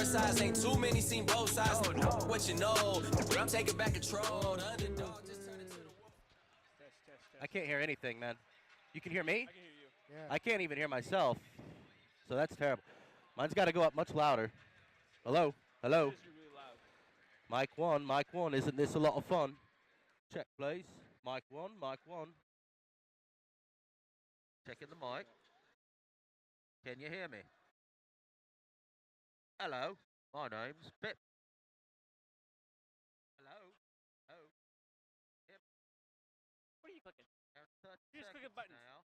sides, ain't too many seen both sides. What you know, I'm taking back control. The underdog just turned into the wolf. I can't hear anything, man. You can hear me? I can hear you. Yeah. I can't even hear myself. So that's terrible. Mine's got to go up much louder. Hello? Hello? It is really loud. Mic 1, mic 1. Isn't this a lot of fun? Check, please. Mic 1, mic 1. Checking the mic. Can you hear me? Hello? My name's Pip. Hello? Hello? Yep. What are you clicking? Now, 30 You're just clicking seconds buttons. Now.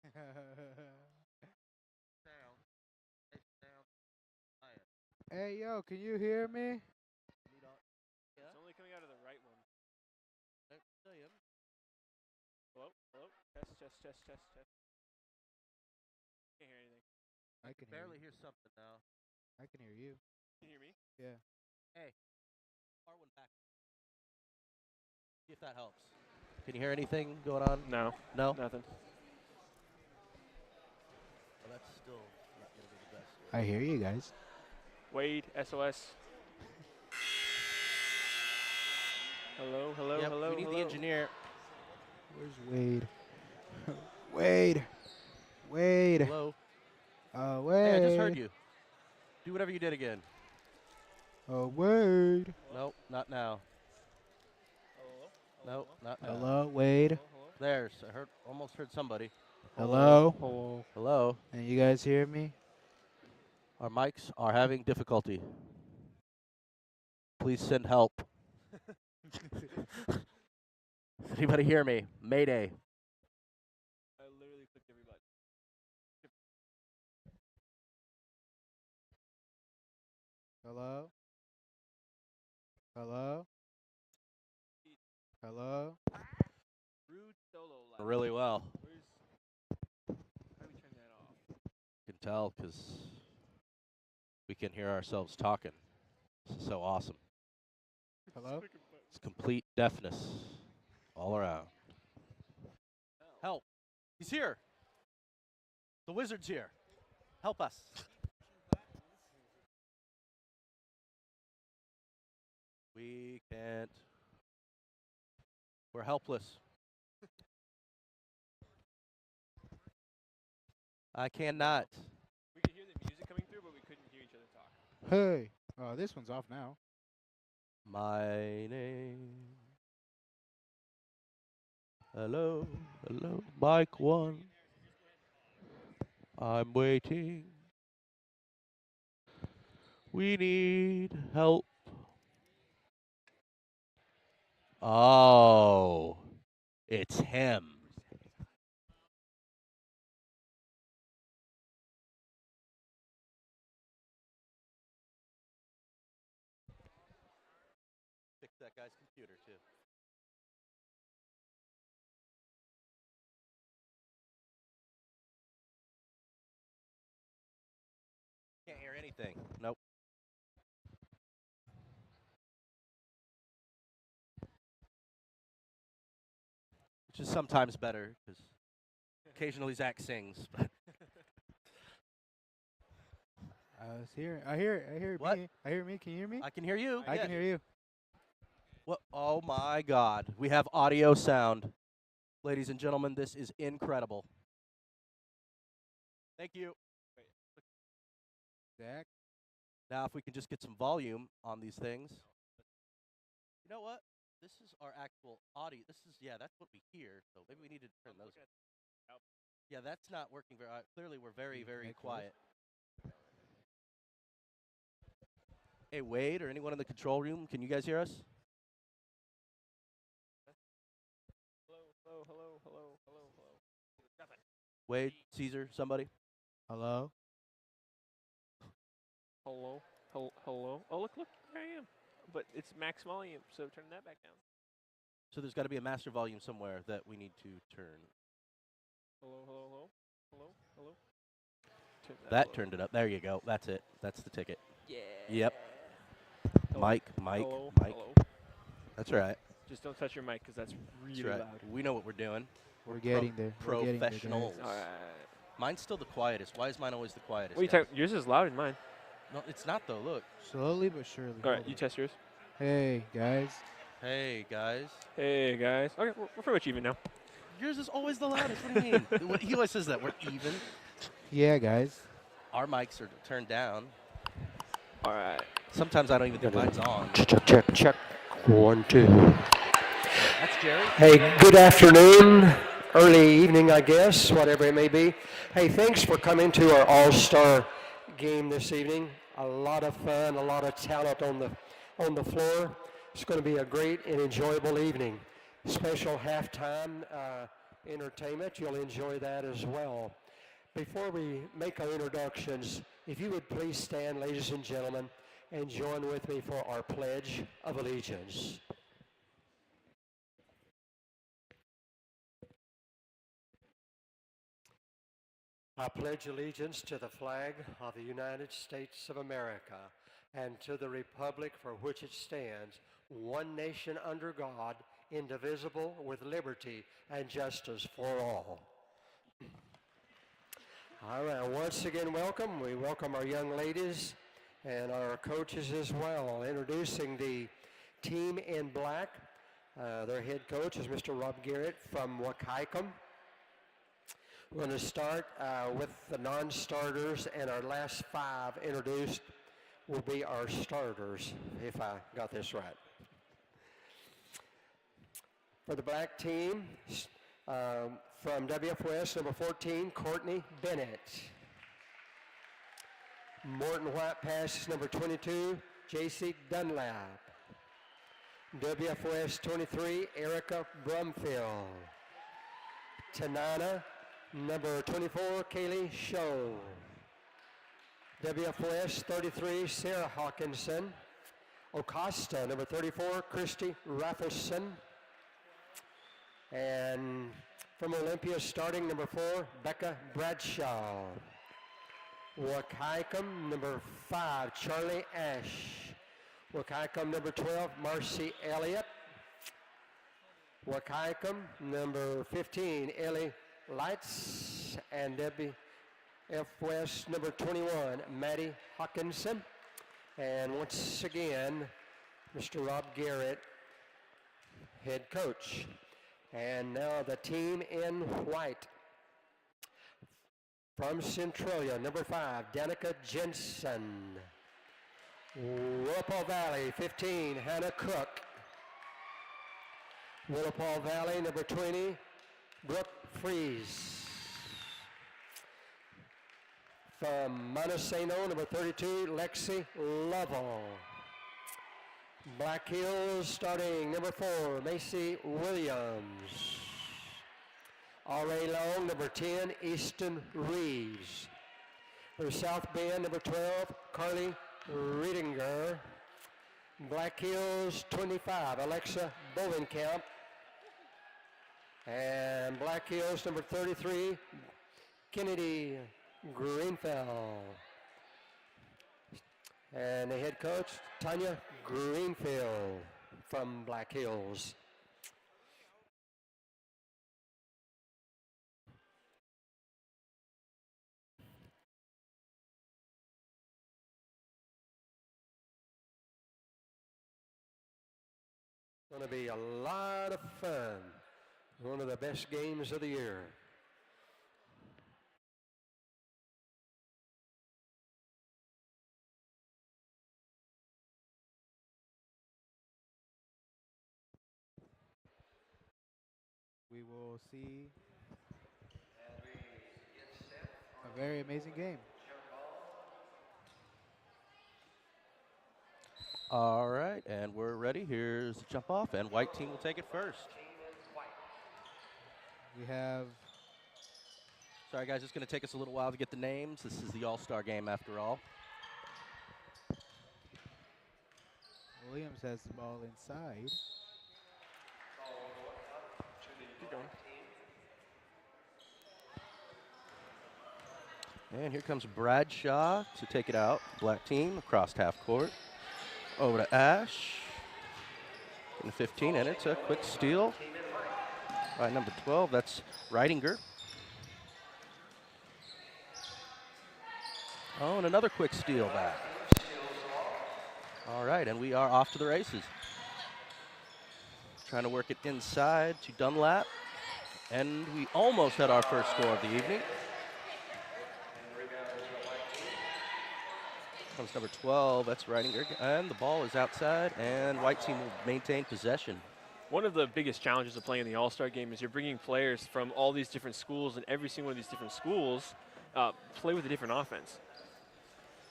Down. It's down. Higher. Hey, yo, can you hear me? It's only coming out of the right one. Don't see him. Hello? Hello? Test, test, test, test, test. Can't hear anything. I can Barely hear hear something now. you. I can hear you. Can you hear me? Yeah. Hey, R1 back. See if that helps. Can you hear anything going on? No. No? Nothing. Well, that's still not going to be the best. I hear you guys. Wade, SOS. Hello, hello, Yep, hello, we need hello. the engineer. Where's Wade? Wade. Wade. Hello? Wade. Hey, I just heard you. Do whatever you did again. Wade. Nope, not now. Hello? Nope, not now. Hello, Wade. Hello? There's, almost heard somebody. Hello. Hello? Hello? And you guys hear me? Our mics are having difficulty. Please send help. Does anybody hear me? Mayday. I literally clicked every button. Hello. Hello. Hello. Rude solo loud. Really well. How do we turn that off? You can tell because we can hear ourselves talking. This is so awesome. Hello. It's complete deafness all around. Help. He's here. The wizard's here. Help us. We can't. We're helpless. I cannot. We could hear the music coming through, but we couldn't hear each other talk. Hey. Oh, this one's off now. My name. Hello, hello, mic 1. I'm waiting. We need help. Oh, it's him. Fix that guy's computer too. Can't hear anything. Nope. Which is sometimes better because occasionally Zach sings. But I was here. I hear What? me. I hear me. Can you hear me? I can hear you. I can hear you. What? Oh my God! We have audio sound, ladies and gentlemen. This is incredible. Thank you. Zach. Now, if we can just get some volume on these things. You know what? This is our actual audio. This is, yeah, that's what we hear. So maybe we need to turn those. Yeah, that's not working very. Clearly, we're very, very Echoes. quiet. Hey, Wade, or anyone in the control room, can you guys hear us? Hello, hello, hello, hello, hello, hello. Nothing. Wade, Caesar, somebody. Hello. Hello, hello, hello. Oh, look, here I am. But it's max volume, so turn that back down. So there's got to be a master volume somewhere that we need to turn. Hello, hello, hello, hello, hello. Turn That low. turned it up. There you go. That's it. That's the ticket. Yeah. Yep. Hello, Mike. hello, Mike. hello. That's right. Just don't touch your mic, because that's really That's right. loud. We know what we're doing. We're getting there. We're getting there, guys. Professionals. All right. Mine's still the quietest. Why is mine always the quietest? What are you guys? talking? Yours is loud in mine. No, it's not though. Look. Slowly but surely. All right, Hold you on. test yours. Hey, guys. Hey guys. Hey, guys. Okay, we're pretty much even now. Yours is always the loudest. What do you mean? He always says that we're even. Yeah, guys. Our mics are turned down. All right. Sometimes I don't even think mine's on. Check. 1, 2. That's Jerry. Hey, good afternoon, early evening, I guess, whatever it may be. Hey, thanks for coming to our All-Star game this evening. A lot of fun, a lot of talent on the floor. It's going to be a great and enjoyable evening. Special halftime entertainment. You'll enjoy that as well. Before we make our introductions, if you would please stand, ladies and gentlemen, and join with me for our Pledge of Allegiance. I pledge allegiance to the flag of the United States of America and to the republic for which it stands, one nation under God, indivisible, with liberty and justice for all. All right, once again, welcome. We welcome our young ladies and our coaches as well. Introducing the team in black. Their head coach is Mr. Rob Garrett from Wahkiakum. We're going to start with the non-starters, and our last 5 introduced will be our starters, if I got this right. For the black team, from WFOS, number 14, Courtney Bennett. Morton White passes, number 22, J.C. Dunlap. WFOS 23, Erica Brumfield. Tanana, number 24, Kaylee Show. WFOS 33, Sarah Hawkinson. Ocosta, number 34, Christy Raffleson. And from Olympia, starting number 4, Becca Bradshaw. Wahkiakum, number 5, Charlie Ash. Wahkiakum, number 12, Marcy Elliott. Wahkiakum, number 15, Ellie Lights. And WFOS, number 21, Maddie Hawkinson. And once again, Mr. Rob Garrett, head coach. And now the team in white. From Centralia, number 5, Danica Jensen. Willapa Valley, 15, Hannah Cook. Willapa Valley, number 20, Brooke Fries. From Montesano, number 32, Lexi Lovell. Black Hills, starting number 4, Macy Williams. R.A. Long, number 10, Easton Reeves. For South Bend, number 12, Carly Riedinger. Black Hills, 25, Alexa Bovenkamp. And Black Hills, number 33, Kennedy Greenfield. And the head coach, Tanya Greenfield from Black Hills. It's going to be a lot of fun. One of the best games of the year. We will see a very amazing game. All right, and we're ready. Here's the jump off, and white team will take it first. We have Sorry, guys, it's going to take us a little while to get the names. This is the All-Star game after all. Williams has the ball inside. Keep going. And here comes Bradshaw to take it out. Black team across half court. Over to Ash. In the 15, and it's a quick steal by number 12. That's Reidinger. Oh, and another quick steal back. right, and we are off to the races. Trying to work it inside to Dunlap. And we almost had our first score of the evening. Comes number 12, that's Reidinger, and the ball is outside, and white team will maintain possession. One of the biggest challenges of playing the All-Star game is you're bringing players from all these different schools, and every single one of these different schools play with a different offense.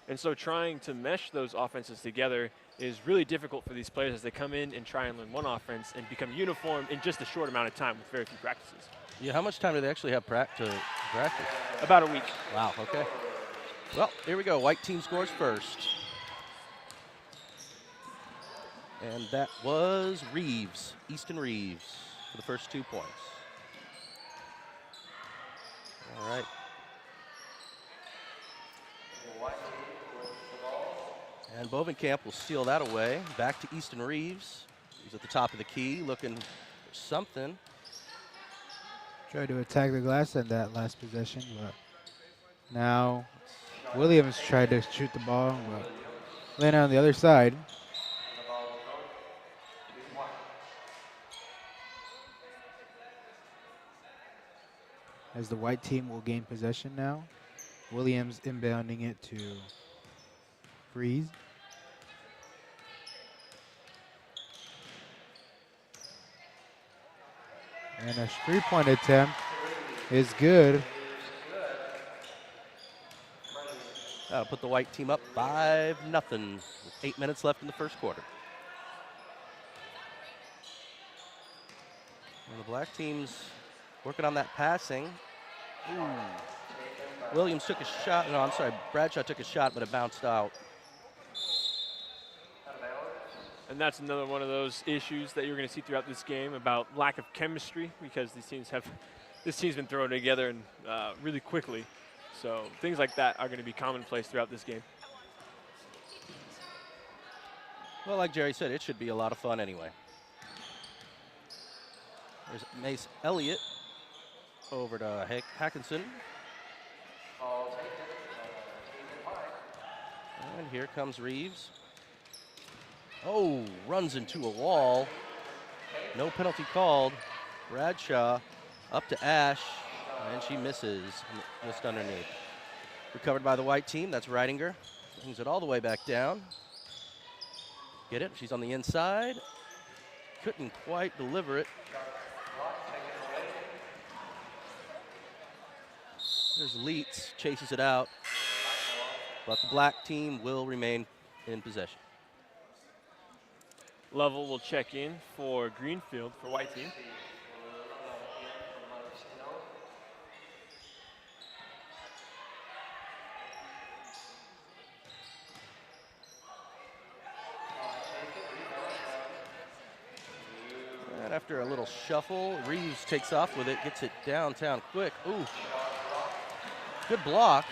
And so trying to mesh those offenses together is really difficult for these players as they come in and try and learn one offense and become uniform in just a short amount of time with very few practices. Yeah, how much time do they actually have to practice? About a week. Wow, okay. Well, here we go. White team scores first. And that was Reeves, Easton Reeves, for the first 2 points. All right. And Bovenkamp will steal that away. Back to Easton Reeves. He's at the top of the key looking for something. Tried to attack the glass in that last possession, but now Williams tried to shoot the ball, but landed on the other side. As the white team will gain possession now. Williams inbounding it to Freeze. And a three-point attempt is good. That'll put the white team up 5-0 with 8 minutes left in the first quarter. And the black team's working on that passing. Ooh. Williams took a shot. No, I'm sorry. Bradshaw took a shot, but it bounced out. And that's another one of those issues that you're going to see throughout this game about lack of chemistry, because this team's been thrown together and really quickly. So things like that are going to be commonplace throughout this game. Well, like Jerry said, it should be a lot of fun anyway. There's Mace Elliott over to Hackinson. And here comes Reeves. Oh, runs into a wall. No penalty called. Bradshaw up to Ash, and she misses just underneath. Recovered by the white team. That's Reidinger. Brings it all the way back down. Get it? She's on the inside. Couldn't quite deliver it. There's Leitz, chases it out. But the black team will remain in possession. Lovell will check in for Greenfield for white team. And after a little shuffle, Reeves takes off with it, gets it downtown quick. Ooh, good block.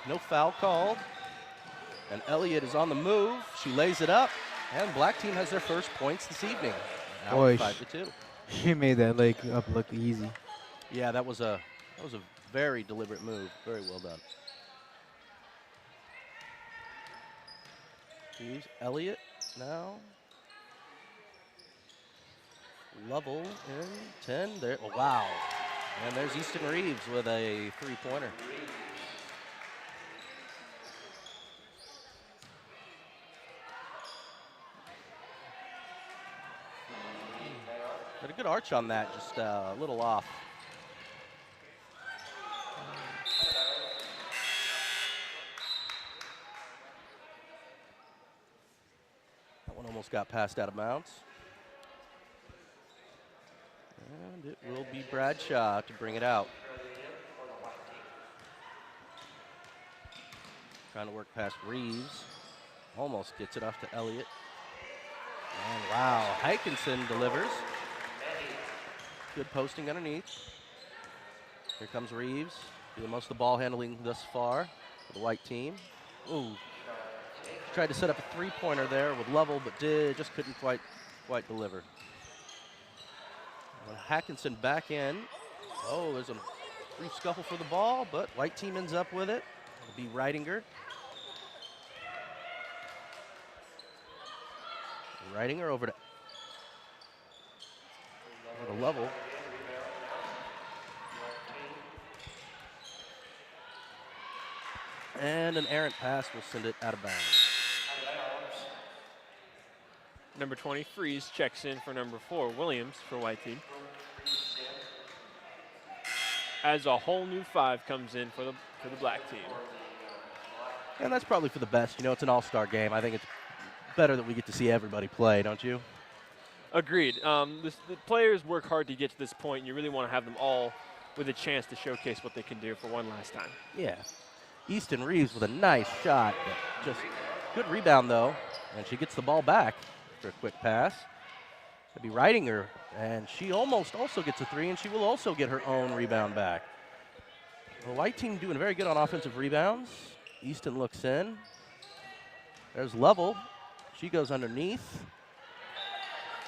No foul called. And Elliott is on the move. She lays it up, and black team has their first points this evening. Now Boy, 5-2. She made that leg up look easy. Yeah, that was a very deliberate move. Very well done. Reeves, Elliott now. Lovell in 10. There. Oh, wow. And there's Easton Reeves with a three-pointer. Got a good arch on that, just a little off. That one almost got passed out of bounds. And it will be Bradshaw to bring it out. Trying to work past Reeves. Almost gets it off to Elliott. And wow, Hackinson delivers. Good posting underneath. Here comes Reeves, doing most of the ball handling thus far for the white team. Ooh, tried to set up a three-pointer there with Lovell, but just couldn't quite deliver. And Hackinson back in. Oh, there's a brief scuffle for the ball, but white team ends up with it. It'll be Reidinger. Righting her over to level. And an errant pass will send it out of bounds. Number 20, Freeze, checks in for number 4, Williams, for white team. As a whole new 5 comes in for the black team. And that's probably for the best. You know, it's an all-star game. I think it's better that we get to see everybody play, don't you? Agreed. The players work hard to get to this point, and you really want to have them all with a chance to showcase what they can do for one last time. Yeah. Easton Reeves with a nice shot. Just good rebound, though. And she gets the ball back for a quick pass. They'll be riding her, and she almost also gets a 3, and she will also get her own rebound back. The white team doing very good on offensive rebounds. Easton looks in. There's Level. She goes underneath.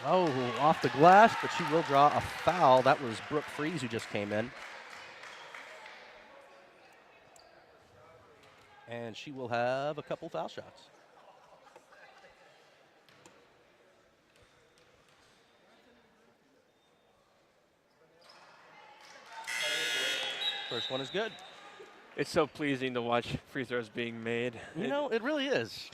Oh, off the glass, but she will draw a foul. That was Brooke Freeze who just came in. And she will have a couple foul shots. First one is good. It's so pleasing to watch free throws being made. You know, it really is.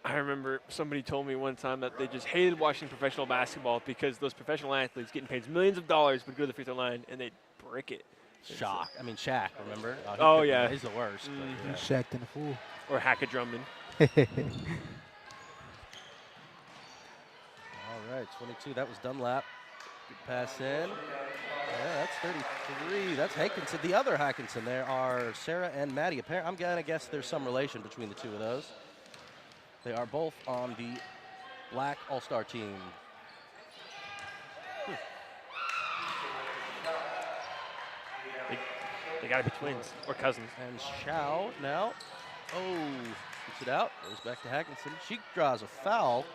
I remember somebody told me one time that they just hated watching professional basketball because those professional athletes getting paid millions of dollars would go to the free throw line and they'd brick it. Shaq, remember? Yeah. He's the worst. Mm-hmm. But, yeah. Shaq and a fool. Or Hackett Drummond. All right, 22. That was Dunlap. Good pass in. Yeah, that's 33. That's Hankinson. The other Hankinson. There are Sarah and Maddie. I'm going to guess there's some relation between the two of those. They are both on the black all-star team. They got to be twins or cousins. And Chow now. Oh, gets it out. Goes back to Hankinson. She draws a foul.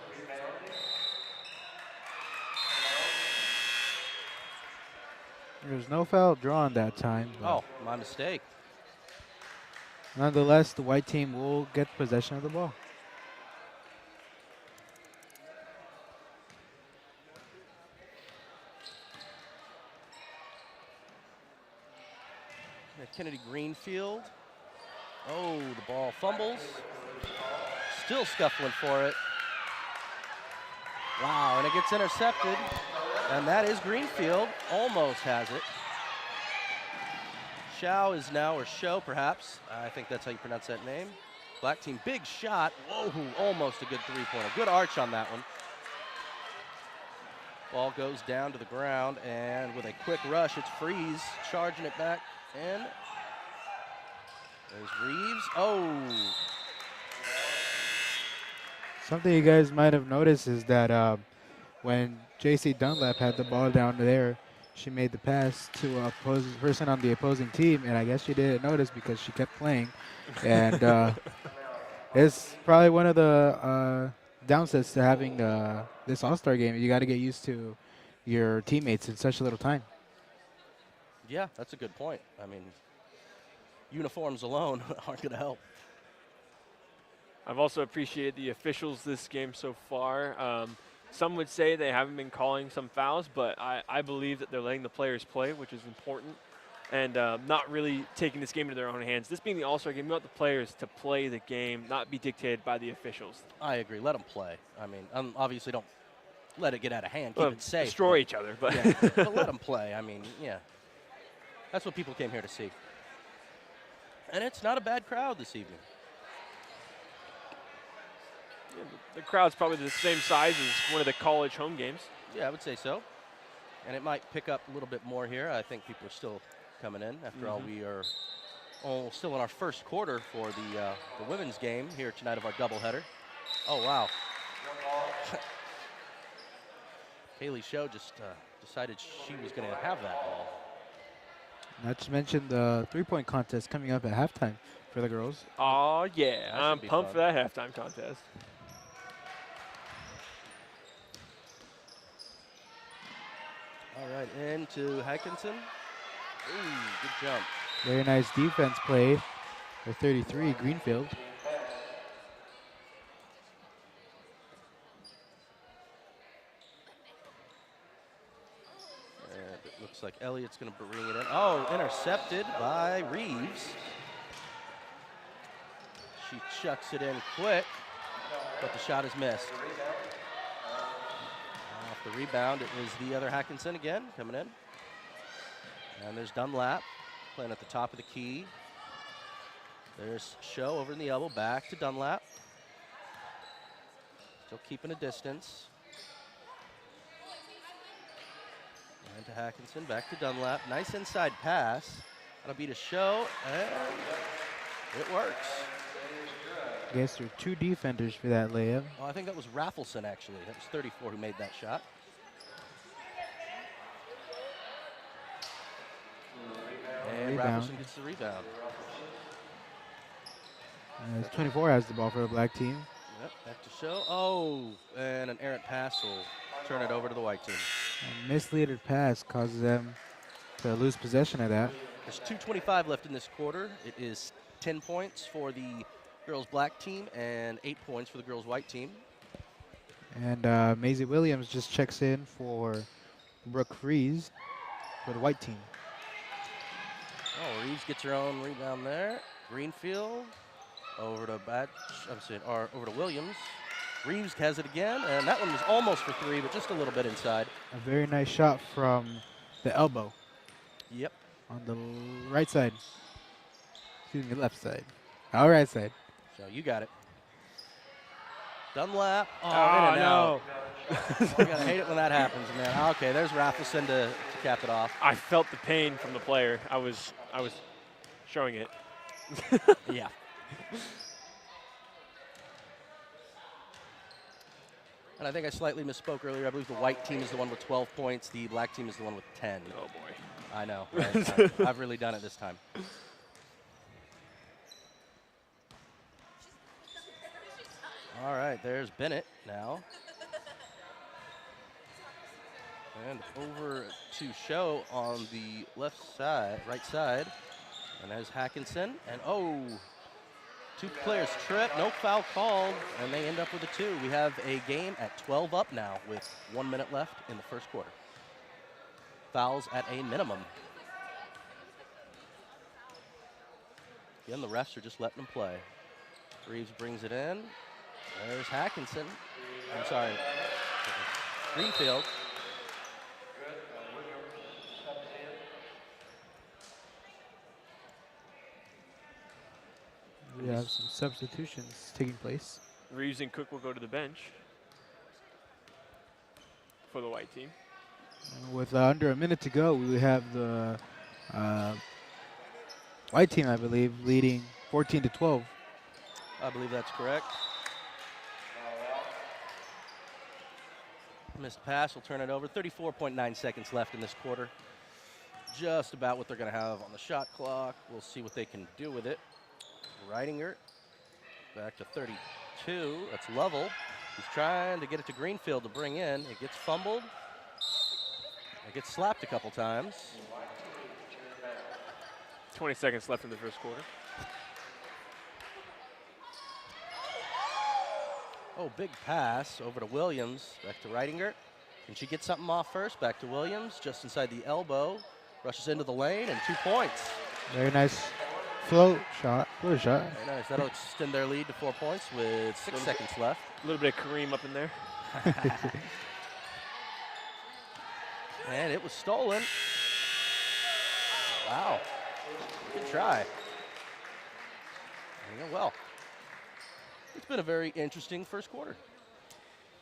There was no foul drawn that time. Oh, my mistake. Nonetheless, the white team will get possession of the ball. Kennedy Greenfield. Oh, the ball fumbles. Still scuffling for it. Wow, and it gets intercepted. And that is Greenfield. Almost has it. Shao is now, or Show perhaps. I think that's how you pronounce that name. Black team, big shot. Whoa, almost a good three-pointer. Good arch on that one. Ball goes down to the ground, and with a quick rush, it's Freeze charging it back in. There's Reeves. Oh. Something you guys might have noticed is that when J.C. Dunlap had the ball down there, she made the pass to a person on the opposing team, and I guess she didn't notice because she kept playing. And it's probably one of the downsides to having this All-Star game. You got to get used to your teammates in such a little time. Yeah, that's a good point. I mean, uniforms alone aren't going to help. I've also appreciated the officials this game so far. Some would say they haven't been calling some fouls, but I believe that they're letting the players play, which is important, and not really taking this game into their own hands. This being the All-Star game, we want the players to play the game, not be dictated by the officials. I agree. Let them play. I mean, obviously don't let it get out of hand. Keep it safe. Destroy each other. But, yeah, but let them play. I mean, yeah. That's what people came here to see. And it's not a bad crowd this evening. Yeah, the crowd's probably the same size as one of the college home games. Yeah, I would say so. And it might pick up a little bit more here. I think people are still coming in. After all, we are still in our first quarter for the women's game here tonight of our doubleheader. Oh, wow. Kaylee Show just decided she was going to have that ball. Not to mention the three-point contest coming up at halftime for the girls. Oh, yeah. That I'm should be pumped fun. for that halftime contest. All right, into Hankinson. Ooh, good jump. Very nice defense play for 33, Greenfield. Looks like Elliott's going to bring it in. Oh, intercepted by Reeves. She chucks it in quick, but the shot is missed. Off the rebound, it was the other Hackinson again coming in. And there's Dunlap playing at the top of the key. There's Show over in the elbow, back to Dunlap. Still keeping a distance. And to Hackinson, back to Dunlap. Nice inside pass. That'll be to Show, and it works. I guess there are 2 defenders for that layup. Oh, I think that was Raffleson, actually. That was 34 who made that shot. And Rebound. Raffleson gets the rebound. 24 has the ball for the black team. Yep, back to Show. Oh, and an errant pass will turn it over to the white team. A misleaded pass causes them to lose possession of that. There's 2:25 left in this quarter. It is 10 points for the girls' black team and 8 points for the girls' white team. And Maisie Williams just checks in for Brooke Reeves for the white team. Oh, Reeves gets her own rebound there. Greenfield over to over to Williams. Reeves has it again, and that one was almost for 3, but just a little bit inside. A very nice shot from the elbow Yep. on the right side. Excuse me, left side. All right side. So you got it. Dunlap. Oh, Oh, in and no. out. You gotta hate it when that happens, man. Okay, there's Raffleson to cap it off. I felt the pain from the player. I was showing it. Yeah. And I think I slightly misspoke earlier. I believe the white team is the one with 12 points. The black team is the one with 10. Oh boy. I know. I've really done it this time. All right, there's Bennett now. And over to Show on the right side. And there's Hackinson. And oh, 2 players trip, no foul called, and they end up with a 2. We have a game at 12 up now with 1 minute left in the first quarter. Fouls at a minimum. Again, the refs are just letting them play. Reeves brings it in. There's Hackinson. I'm sorry, Greenfield. We have some substitutions taking place. Reeves and Cook will go to the bench for the white team. With under a minute to go, we have the white team, I believe, leading 14-12. I believe that's correct. Missed pass will turn it over. 34.9 seconds left in this quarter. Just about what they're going to have on the shot clock. We'll see what they can do with it. Reidinger back to 32. That's Lovell. He's trying to get it to Greenfield to bring in. It gets fumbled. It gets slapped a couple times. 20 seconds left in the first quarter. Oh, big pass over to Williams. Back to Reidinger. Can she get something off first? Back to Williams, just inside the elbow. Rushes into the lane, and 2 points. Very nice float shot. Very nice. That'll extend their lead to 4 points with 6 seconds left. A little bit of Kareem up in there. And it was stolen. Wow. Good try. There you go. Well, it's been a very interesting first quarter.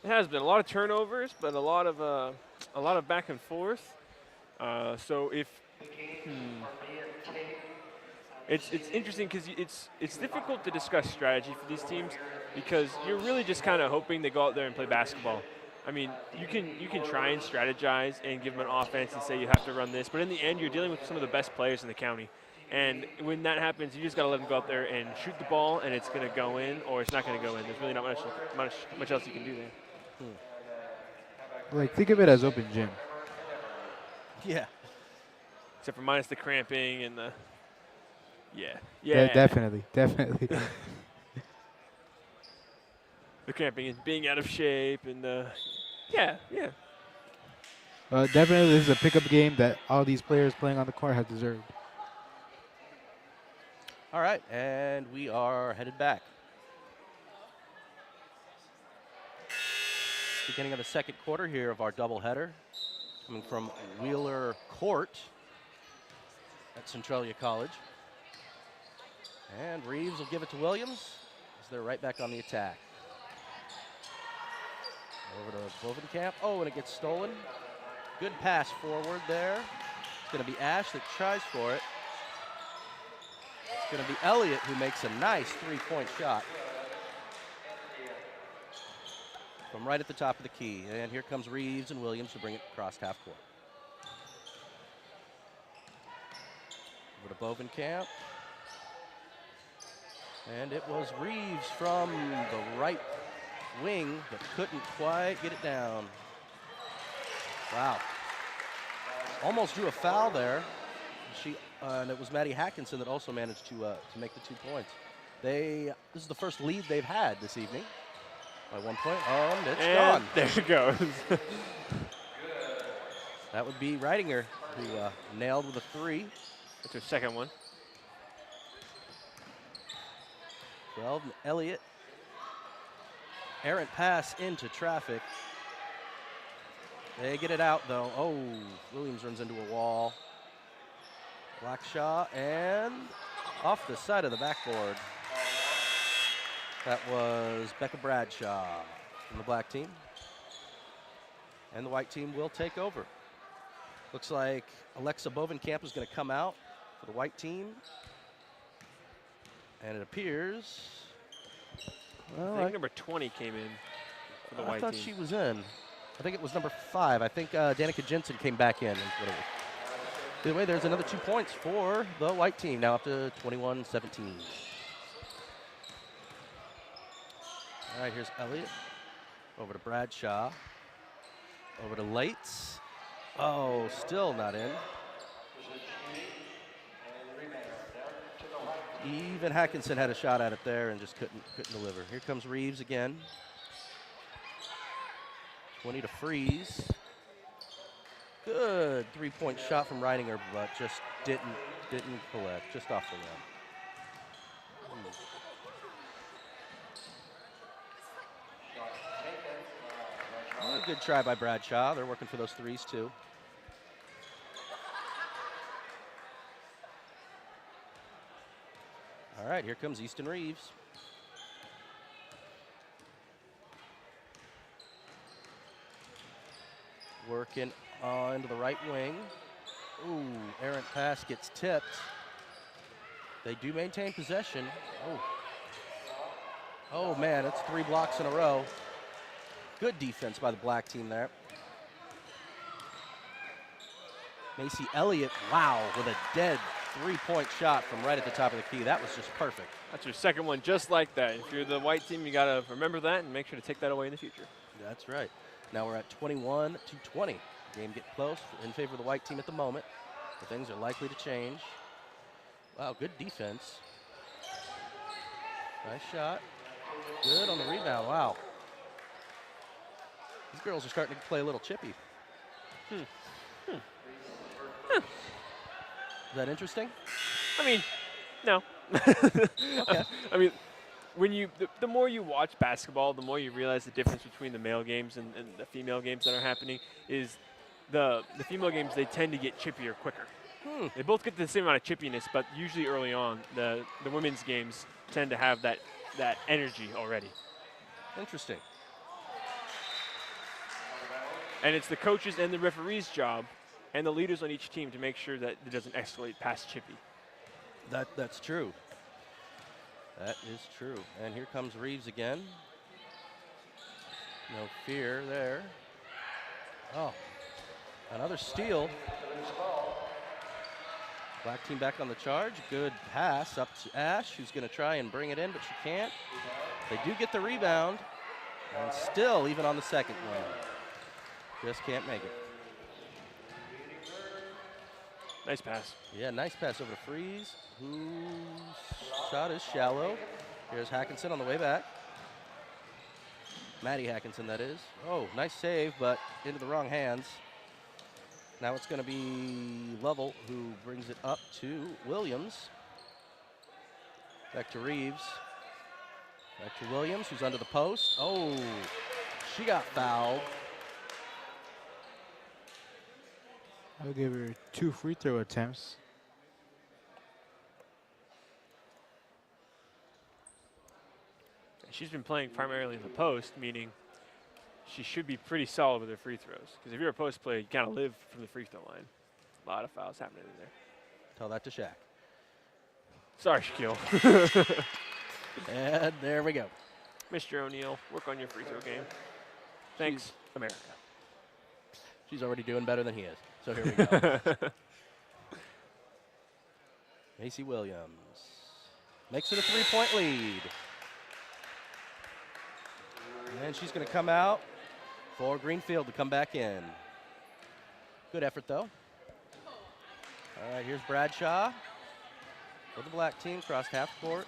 It has been a lot of turnovers, but a lot of back and forth. So if it's interesting because it's difficult to discuss strategy for these teams because you're really just kind of hoping they go out there and play basketball. I mean, you can try and strategize and give them an offense and say you have to run this, but in the end, you're dealing with some of the best players in the county. And when that happens, you just got to let them go out there and shoot the ball, and it's going to go in or it's not going to go in. There's really not much else you can do there. Like, think of it as open gym. Yeah. Except for minus the cramping and the yeah. Definitely. The cramping and being out of shape and yeah. Definitely, this is a pickup game that all these players playing on the court have deserved. All right, and we are headed back. Beginning of the second quarter here of our doubleheader, coming from Wheeler Court at Centralia College. And Reeves will give it to Williams as they're right back on the attack. Over to Bovenkamp. Oh, and it gets stolen. Good pass forward there. It's going to be Ash that tries for it. It's going to be Elliott who makes a nice three-point shot from right at the top of the key. And here comes Reeves and Williams to bring it across half court. Over to Bovenkamp. And it was Reeves from the right wing, but couldn't quite get it down. Wow. Almost drew a foul there. And it was Maddie Hackinson that also managed to make the 2 points. This is the first lead they've had this evening by 1 point. Oh, and it's gone. There it goes. That would be Reidinger, who nailed with a three. That's her second one. 12, and Elliott. Errant pass into traffic. They get it out, though. Oh, Williams runs into a wall. Blackshaw, and off the side of the backboard. That was Becca Bradshaw from the black team. And the white team will take over. Looks like Alexa Bovenkamp is going to come out for the white team. And it appears, well, I think number 20 came in for the white team. I thought she was in. I think it was number 5. I think Danica Jensen came back in. Either way, there's another 2 points for the white team, now up to 21-17. All right, here's Elliott. Over to Bradshaw. Over to Lates. Oh, still not in. Even Hackinson had a shot at it there and just couldn't deliver. Here comes Reeves again. 20 to Freeze. Good three-point shot from Reidinger, but just didn't collect, just off the rim. Well, a good try by Bradshaw. They're working for those threes too. All right, here comes Easton Reeves. Working onto the right wing. Ooh, errant pass gets tipped. They do maintain possession. Oh man, it's 3 blocks in a row. Good defense by the black team there. Macy Elliott, wow, with a dead three-point shot from right at the top of the key. That was just perfect. That's your second one just like that. If you're the white team, you got to remember that and make sure to take that away in the future. That's right. Now we're at 21-20. Game getting close in favor of the white team at the moment, but things are likely to change. Wow, good defense. Nice shot. Good on the rebound. Wow. These girls are starting to play a little chippy. Is that interesting? I mean, no. Okay. I mean, the more you watch basketball, the more you realize the difference between the male games and the female games that are happening is the female games, they tend to get chippier quicker. They both get the same amount of chippiness, but usually early on, the women's games tend to have that energy already. Interesting. And it's the coaches and the referees' job and the leaders on each team to make sure that it doesn't escalate past chippy. That's true. That is true. And here comes Reeves again. No fear there. Oh, another steal. Black team back on the charge. Good pass up to Ash, who's going to try and bring it in, but she can't. They do get the rebound. And still, even on the second one, just can't make it. Nice pass. Yeah, nice pass over to Freeze, whose shot is shallow. Here's Hackinson on the way back. Maddie Hackinson, that is. Oh, nice save, but into the wrong hands. Now it's going to be Lovell who brings it up to Williams. Back to Reeves. Back to Williams, who's under the post. Oh, she got fouled. I'll give her 2 free throw attempts. She's been playing primarily in the post, meaning she should be pretty solid with her free throws. Because if you're a post player, you kind of live from the free throw line. A lot of fouls happening in there. Tell that to Shaq. Sorry, Shaquille. And there we go. Mr. O'Neal, work on your free throw game. Thanks, America. She's already doing better than he is. So here we go. Macy Williams makes it a 3-point lead. And she's going to come out for Greenfield to come back in. Good effort, though. All right, here's Bradshaw for the black team, crossed half court.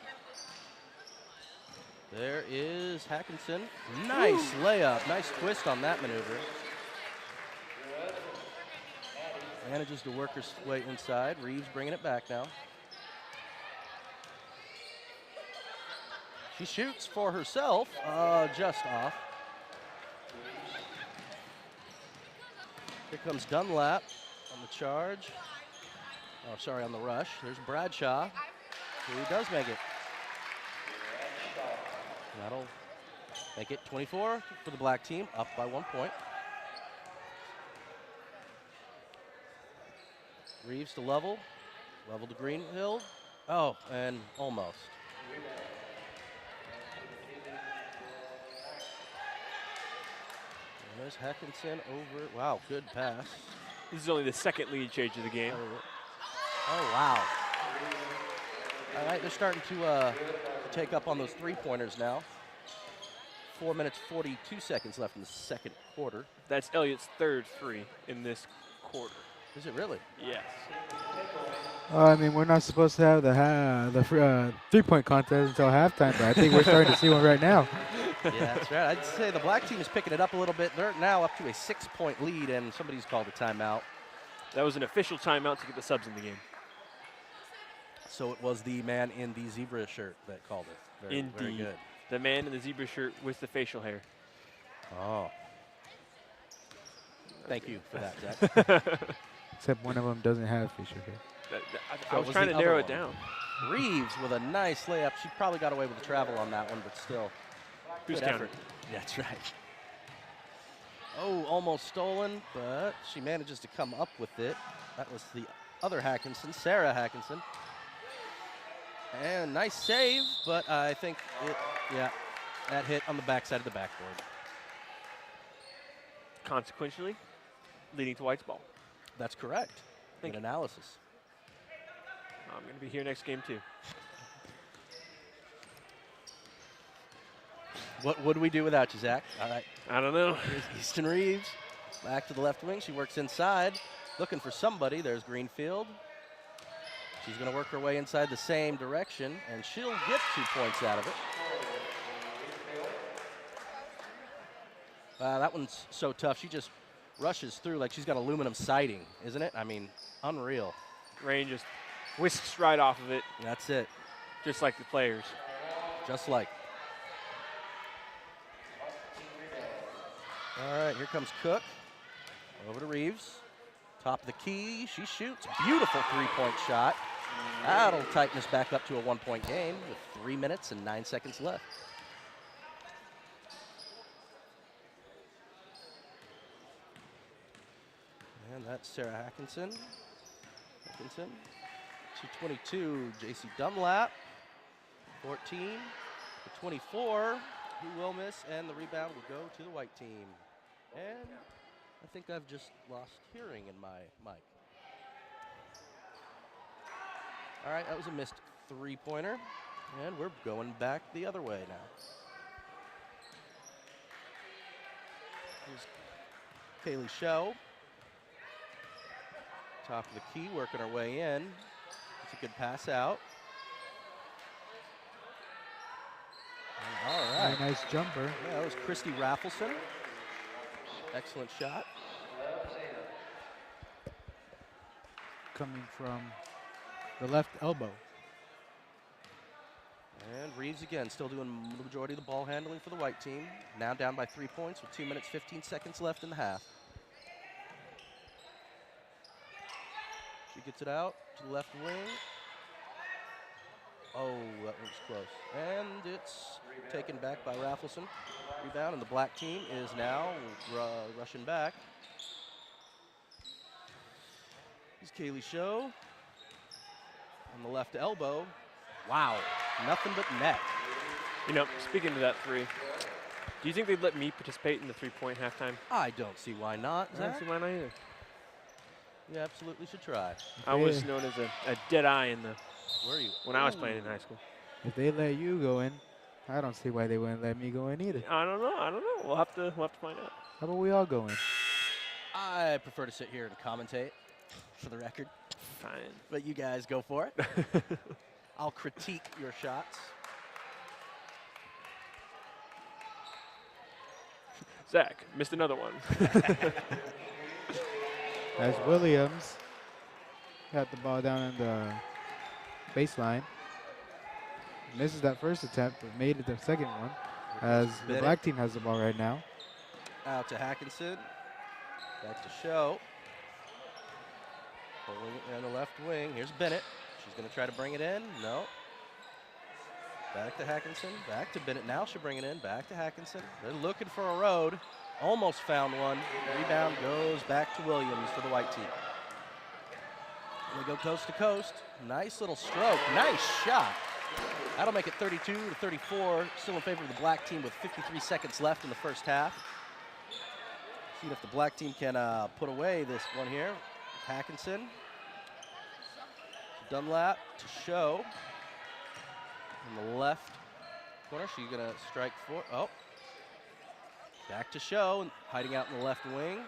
There is Hackinson. Nice layup, nice twist on that maneuver. Manages to work her way inside. Reeves bringing it back now. She shoots for herself, just off. Here comes Dunlap on the charge. Oh, sorry, on the rush. There's Bradshaw, who does make it. That'll make it 24 for the black team, up by 1 point. Reeves to Level to Greenfield. Oh, and almost. And there's Hackinson over. Wow, good pass. This is only the second lead change of the game. Oh, wow. All right, they're starting to take up on those three-pointers now. 4 minutes, 42 seconds left in the second quarter. That's Elliott's third three in this quarter. Is it really? Yes. I mean, we're not supposed to have the 3-point contest until halftime, but I think we're starting to see one right now. Yeah, that's right. I'd say the black team is picking it up a little bit. They're now up to a 6-point lead, and somebody's called a timeout. That was an official timeout to get the subs in the game. So it was the man in the zebra shirt that called it. Very, Indeed. very good. The man in the zebra shirt with the facial hair. Oh. Thank you for that, Zach. Except one of them doesn't have facial hair. I was was trying the to narrow other it one? down. Reeves with a nice layup. She probably got away with the travel on that one, but still. Who's Good counting? effort. That's right. Oh, almost stolen, but she manages to come up with it. That was the other Hackinson, Sarah Hackinson. And nice save, but I think that hit on the backside of the backboard. Consequentially, leading to White's ball. That's correct. Thank Good you. analysis. I'm going to be here next game, too. What would we do without you, Zach? All right. I don't know. Here's Easton Reeves. Back to the left wing. She works inside, looking for somebody. There's Greenfield. She's going to work her way inside the same direction, and she'll get 2 points out of it. That one's so tough. She just rushes through like she's got aluminum siding, isn't it? I mean, unreal. Rain just whisks right off of it, That's it. just like the players. Just like. All right, here comes Cook. Over to Reeves. Top of the key. She shoots. Beautiful three-point shot. That'll tighten us back up to a 1-point game with 3 minutes and 9 seconds left. And that's Sarah Hackinson. 222, JC Dunlap. 14 to 24. Who will miss, and the rebound will go to the white team. And I think I've just lost hearing in my mic. All right, that was a missed three-pointer, and we're going back the other way now. Here's Kaylee Show. Top of the key, working our way in. It's a good pass out. And all right. Very nice jumper. Yeah, that was Christy Raffleson. Excellent shot. coming from the left elbow. And Reeves again, still doing the majority of the ball handling for the white team. Now down by 3 points with 2 minutes, 15 seconds left in the half. She gets it out to the left wing. Oh, that was close. And it's taken back by Raffleson. Rebound, and the black team is now rushing back. Here's Kaylee Show on the left elbow. Wow, nothing but net. You know, speaking to that three, do you think they'd let me participate in the 3-point halftime? I don't see why not. I don't see why not either. You absolutely should try. I was known as a dead eye in the Where are you? when I was playing in high school. If they let you go in, I don't see why they wouldn't let me go in either. I don't know. We'll have to find out. How about we all go in? I prefer to sit here and commentate, for the record. Fine. But you guys go for it. I'll critique your shots. Zach missed another one. As Williams got the ball down in the baseline. Misses that first attempt, but made it the second one. As the Bennett. black team has the ball right now. Out to Hackinson. Back to Show. Pulling it in the left wing. Here's Bennett. She's going to try to bring it in. No. Back to Hackinson. Back to Bennett. Now she'll bring it in. Back to Hackinson. They're looking for a road. Almost found one. Rebound goes back to Williams for the white team. They go coast to coast. Nice little stroke. Nice shot. That'll make it 32 to 34. Still in favor of the black team with 53 seconds left in the first half. See if the black team can put away this one here. Hackinson. Dunlap to Show. In the left corner. She's going to strike for. Oh. Back to Show. Hiding out in the left wing.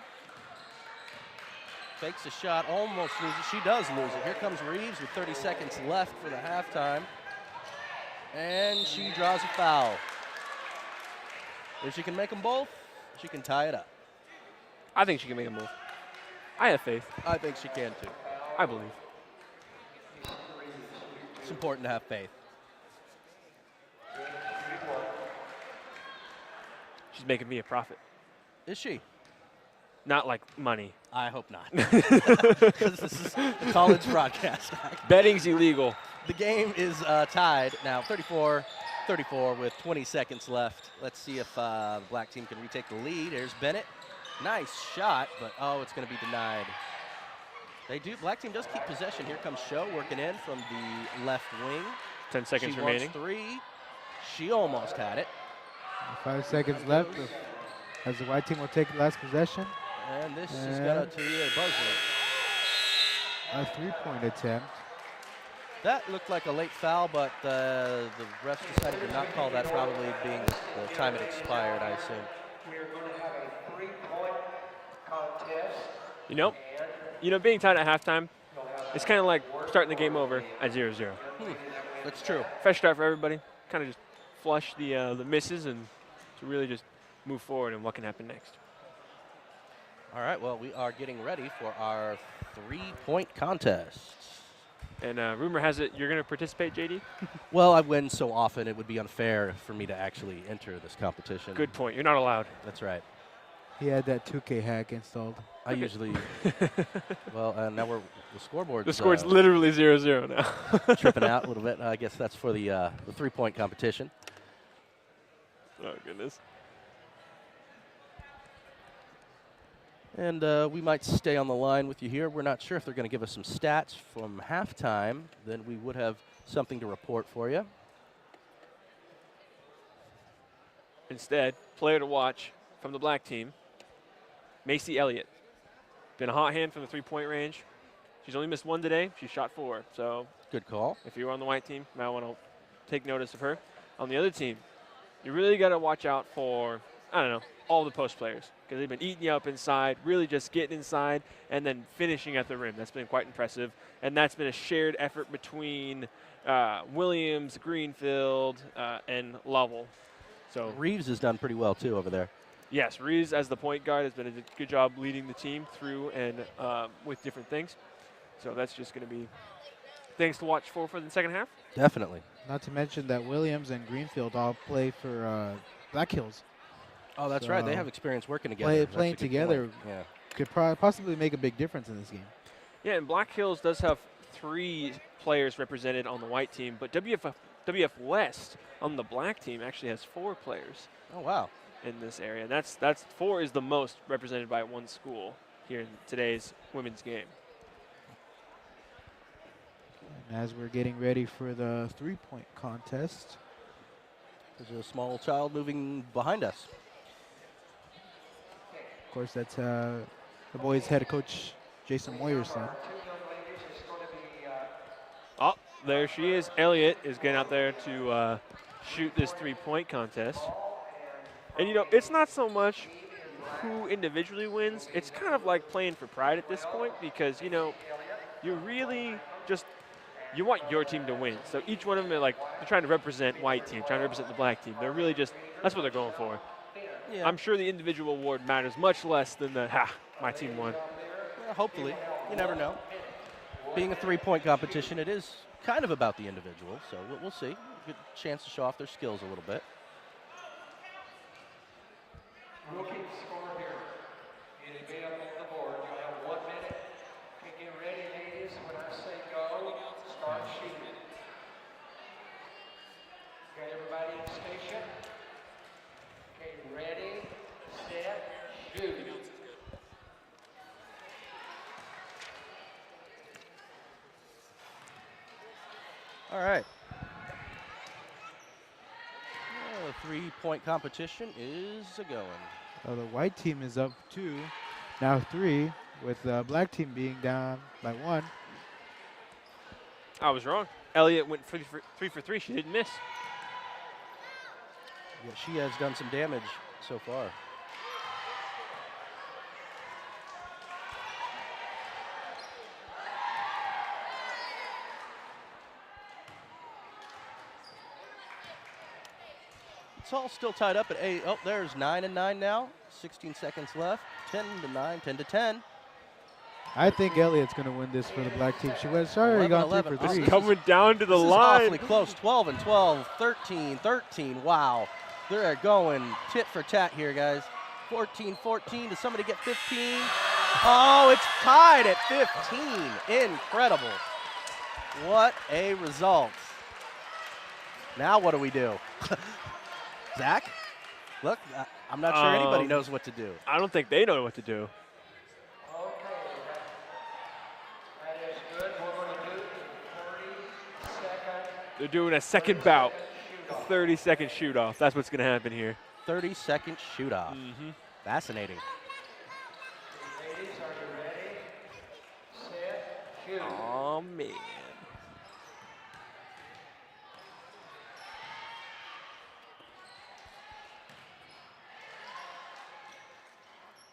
Fakes a shot. Almost loses. She does lose it. Here comes Reeves with 30 seconds left for the halftime. And she draws a foul. If she can make them both, she can tie it up. I think she can make a move. I have faith. I think she can too. I believe. It's important to have faith. She's making me a profit. Is she? Not like money. I hope not. Because this is a college broadcast. Betting's illegal. The game is tied now, 34-34 with 20 seconds left. Let's see if the black team can retake the lead. Here's Bennett. Nice shot, but oh, it's going to be denied. They do. Black team does keep possession. Here comes Show working in from the left wing. 10 seconds She remaining. wants three. She almost had it. 5 seconds left as the white team will take the last possession. And this is going to be a buzzer. A 3-point attempt. That looked like a late foul, but the refs decided to not call that, probably being the time it expired, I assume. We're going to have a 3-point contest. You know, being tied at halftime, it's kind of like starting the game over at 0-0. That's true. Fresh start for everybody. Kind of just flush the misses and to really just move forward and what can happen next. All right, well, we are getting ready for our 3-point contest. And rumor has it you're going to participate, JD? Well, I win so often, it would be unfair for me to actually enter this competition. Good point. You're not allowed. That's right. He had that 2K hack installed. I usually, well, now the scoreboard's The score's literally 0-0 now. tripping out a little bit. I guess that's for the 3-point competition. Oh, goodness. And we might stay on the line with you here. We're not sure if they're going to give us some stats from halftime. Then we would have something to report for you. Instead, player to watch from the black team, Macy Elliott. Been a hot hand from the 3-point range. She's only missed one today. She shot 4. So Good call. if you're on the white team, you might want to take notice of her. On the other team, you really got to watch out for, I don't know, all the post players, because they've been eating you up inside, really just getting inside and then finishing at the rim. That's been quite impressive. And that's been a shared effort between Williams, Greenfield, and Lovell. So Reeves has done pretty well, too, over there. yes, Reeves as the point guard has been a good job leading the team through and with different things. So that's just going to be things to watch for the second half. Definitely. Not to mention that Williams and Greenfield all play for Black Hills. Oh, that's right. They So have experience working together. That's a playing good point. together Yeah. could possibly make a big difference in this game. Yeah, and Black Hills does have 3 players represented on the white team, but WF West on the black team actually has 4 players Oh, wow. in this area. And that's 4 is the most represented by one school here in today's women's game. And as we're getting ready for the three-point contest, There's a small child moving behind us. of course, that's the boys' head coach, Jason Moyer's son. Oh, there she is. Elliott is getting out there to shoot this three-point contest. And, you know, it's not so much who individually wins. It's kind of like playing for pride at this point because, you know, you really just – you want your team to win. So each one of them are like – they're trying to represent white team, trying to represent the black team. They're really just – that's what they're going for. Yeah. I'm sure the individual award matters much less than the, my team won. Yeah, hopefully. You never know. Being a three-point competition, it is kind of about the individual, so we'll see. Good chance to show off their skills a little bit. We'll keep score here. It'll be up on the board. You'll have 1 minute to get ready, ladies. When I say go, start shooting. Got everybody in station? Okay, ready, set, shoot. All right. The three-point competition is a-going. The white team is up 2, now 3, with the black team being down by 1. I was wrong. Elliott went 3 for 3. She didn't miss. Yeah, she has done some damage so far. It's all still tied up at 8. Oh, there's 9-9 now. 16 seconds left. 10-9, 10-10. I think Elliott's going to win this for the black team. She was already 11, gone 11. 3 for 3. Coming down to the This is line. awfully close. 12-12, 13-13. Wow. They're going tit for tat here, guys. 14-14. Does somebody get 15? Oh, it's tied at 15. Incredible. What a result. Now what do we do? Zach? Look, I'm not sure anybody knows what to do. I don't think they know what to do. That is good. We're going to do 30-second. They're doing a second bout. 30-second shoot-off. That's what's going to happen here. 30-second shoot-off. Fascinating. Ladies, are you ready? Set, shoot. Oh, man.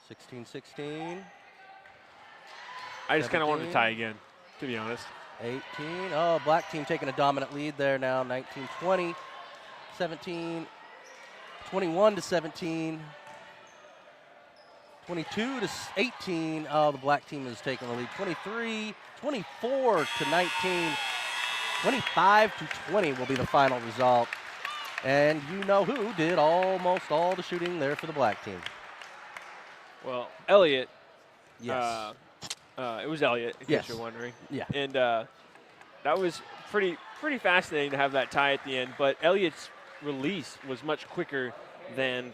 Sixteen, 16. I just kind of wanted to 17. tie again, to be honest. 18. Oh, black team taking a dominant lead there now. 19, 20, 17, 21 to 17, 22 to 18. Oh, the black team is taking the lead. 23, 24 to 19, 25 to 20 will be the final result. And you know who did almost all the shooting there for the black team. Well, Elliott. Yes. It was Elliott, in Yes. case you're wondering. Yeah. And that was pretty fascinating to have that tie at the end. But Elliott's release was much quicker than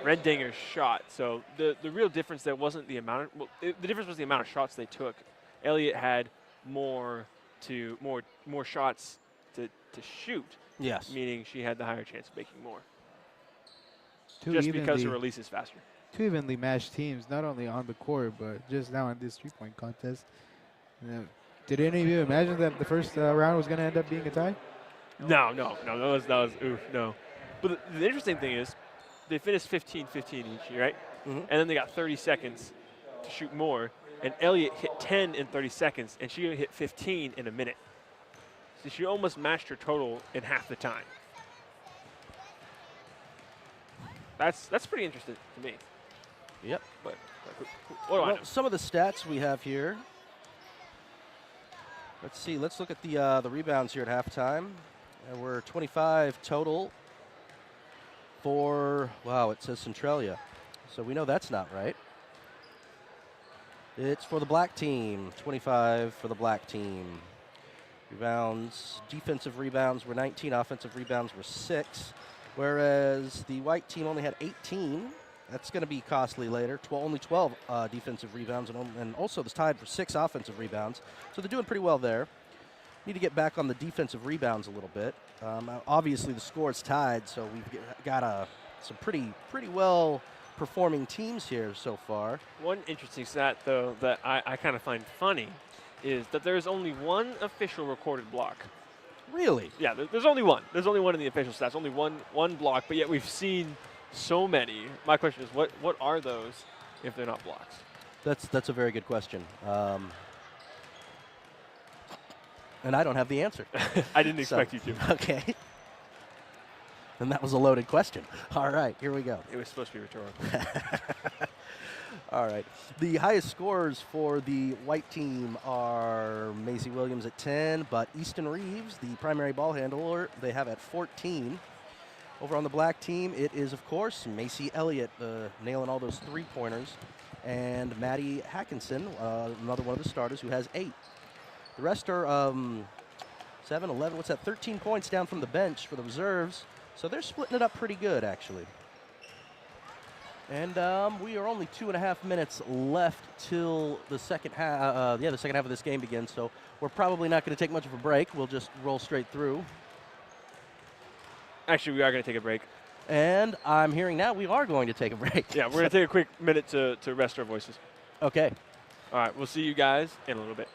Rendinger's shot. So the real difference there wasn't the amount. The difference was the amount of shots they took. Elliott had more shots to shoot. Yes. Meaning she had the higher chance of making more. Two Because her release is faster. Two evenly matched teams, not only on the court, but just now in this three-point contest. Did any of you imagine that the first round was going to end up being a tie? No. That was oof, no. But the interesting thing is, they finished 15-15 each, right? Mhm. And then they got 30 seconds to shoot more. And Elliott hit 10 in 30 seconds, and she hit 15 in a minute. So she almost matched her total in half the time. That's pretty interesting to me. Yep. But what do I Well, know? some of the stats we have here. Let's see. Let's look at the rebounds here at halftime. We're 25 total for, wow, it says Centralia. So we know that's not right. It's for the black team. 25 for the black team. Rebounds, defensive rebounds were 19, offensive rebounds were 6, whereas the white team only had 18. That's going to be costly later. Only 12 defensive rebounds, and also it's tied for 6 offensive rebounds. So they're doing pretty well there. Need to get back on the defensive rebounds a little bit. Obviously, the score is tied, so we've got some pretty well performing teams here so far. One interesting stat, though, that I kind of find funny is that there's only one official recorded block. Really? Yeah, there's only one. There's only one in the official stats, only one block, but yet we've seen so many. My question is, what are those if they're not blocks? That's a very good question. And I don't have the answer. I didn't expect you to. Okay. And that was a loaded question. All right, here we go. It was supposed to be rhetorical. All right. The highest scorers for the white team are Macy Williams at 10, but Easton Reeves, the primary ball handler, they have at 14. Over on the black team, it is, of course, Macy Elliott nailing all those three-pointers, and Maddie Hackinson, another one of the starters, who has 8. The rest are 7, 11, 13 points down from the bench for the reserves. So they're splitting it up pretty good, actually. And we are only 2.5 minutes left till the second half. The second half of this game begins. So we're probably not going to take much of a break. We'll just roll straight through. Actually, we are going to take a break. And I'm hearing now we are going to take a break. Yeah, we're going to take a quick minute to rest our voices. Okay. All right, we'll see you guys in a little bit.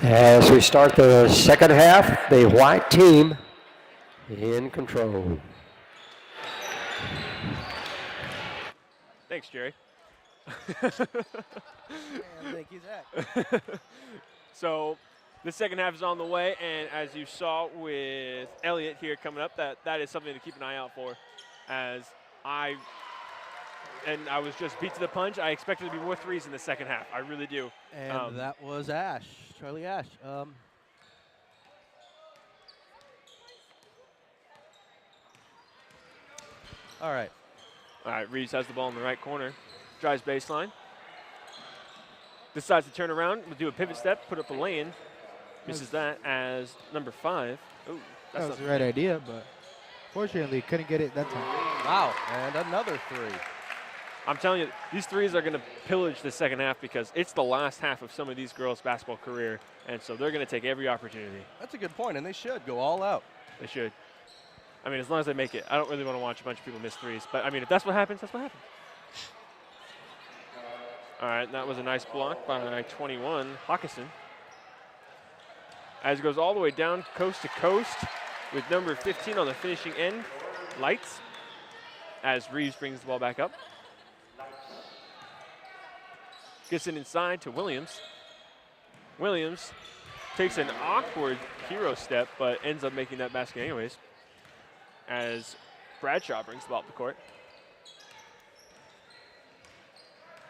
As we start the second half, the white team in control. Thanks, Jerry. Thank you, Zach. So the second half is on the way, and as you saw with Elliott here coming up, that is something to keep an eye out for. As I was just beat to the punch. I expected to be more threes in the second half. I really do. And that was Ash, Charlie Ash. All right. All right, Reeves has the ball in the right corner. Drives baseline. Decides to turn around, do a pivot step, put up a lane. Misses that as number 5. Ooh, that's That was not the right idea, but fortunately couldn't get it that time. Wow, and another 3. I'm telling you, these threes are going to pillage the second half because it's the last half of some of these girls' basketball career, and so they're going to take every opportunity. That's a good point, and they should go all out. They should. I mean, as long as they make it. I don't really want to watch a bunch of people miss threes, but I mean, if that's what happens, that's what happens. All right, that was a nice block by 21, Hawkinson. As it goes all the way down coast to coast with number 15 on the finishing end, Lights, as Reeves brings the ball back up. Gets it inside to Williams. Williams takes an awkward hero step, but ends up making that basket anyways, as Bradshaw brings the ball up the court.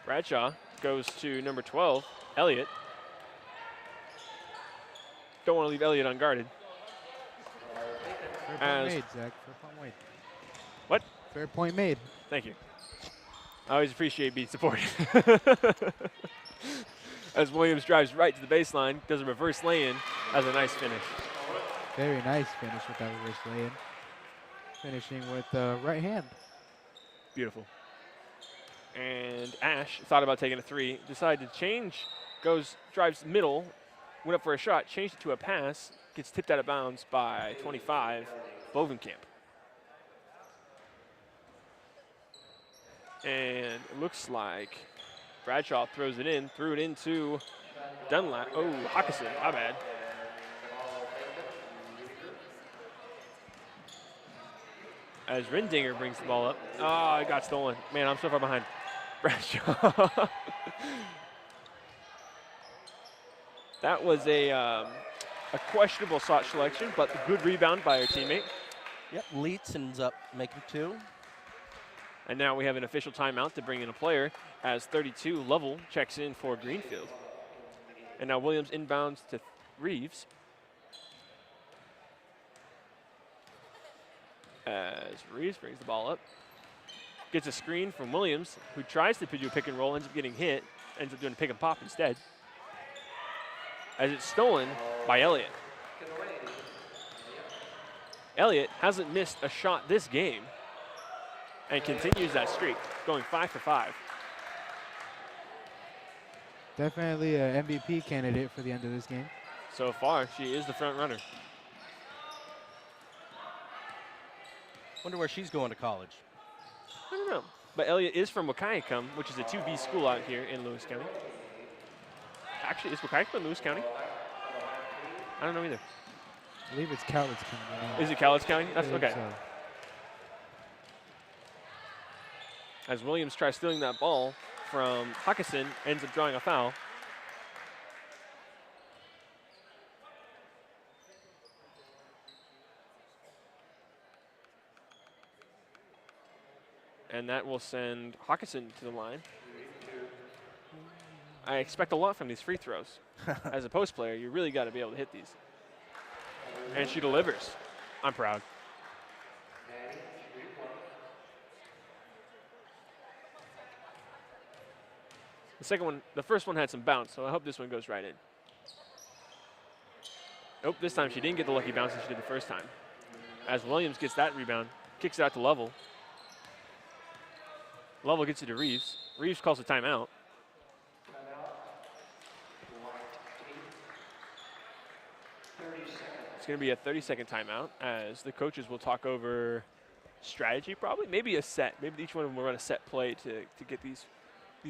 Bradshaw goes to number 12, Elliott. Don't want to leave Elliott unguarded. Fair point made, Zach. Fair point made. What? Fair point made. Thank you. I always appreciate being supported. As Williams drives right to the baseline, does a reverse lay-in, has a nice finish. Very nice finish with that reverse lay-in. Finishing with the right hand. Beautiful. And Ash thought about taking a 3, decided to change, drives middle, went up for a shot, changed it to a pass, gets tipped out of bounds by 25, Bovenkamp. And it looks like Bradshaw throws it in, threw it into Dunlap. Oh, Hawkinson, my bad. As Rendinger brings the ball up. Oh, it got stolen. Man, I'm so far behind. Bradshaw. That was a questionable shot selection, but a good rebound by our teammate. Yep, Leitz ends up making 2. And now we have an official timeout to bring in a player as 32, Lovell, checks in for Greenfield. And now Williams inbounds to Reeves. As Reeves brings the ball up. Gets a screen from Williams, who tries to do a pick and roll, ends up getting hit, ends up doing a pick and pop instead. As it's stolen by Elliott. Elliott hasn't missed a shot this game and continues that streak, going 5 for 5. Definitely an MVP candidate for the end of this game. So far, she is the front runner. Wonder where she's going to college. I don't know. But Elliott is from Waukegan, which is a 2B school out here in Lewis County. Actually, is Waukegan in Lewis County? I don't know either. I believe it's Cowlitz County. Is it Cowlitz County? That's I believe okay. so. As Williams tries stealing that ball from Hawkinson, ends up drawing a foul. And that will send Hawkinson to the line. I expect a lot from these free throws. As a post player, you really got to be able to hit these. And she delivers. I'm proud. The first one had some bounce, so I hope this one goes right in. Nope, this time she didn't get the lucky bounce as she did the first time. As Williams gets that rebound, kicks it out to Lovell. Lovell gets it to Reeves. Reeves calls a timeout. It's going to be a 30-second timeout as the coaches will talk over strategy probably. Maybe a set. Maybe each one of them will run a set play to get these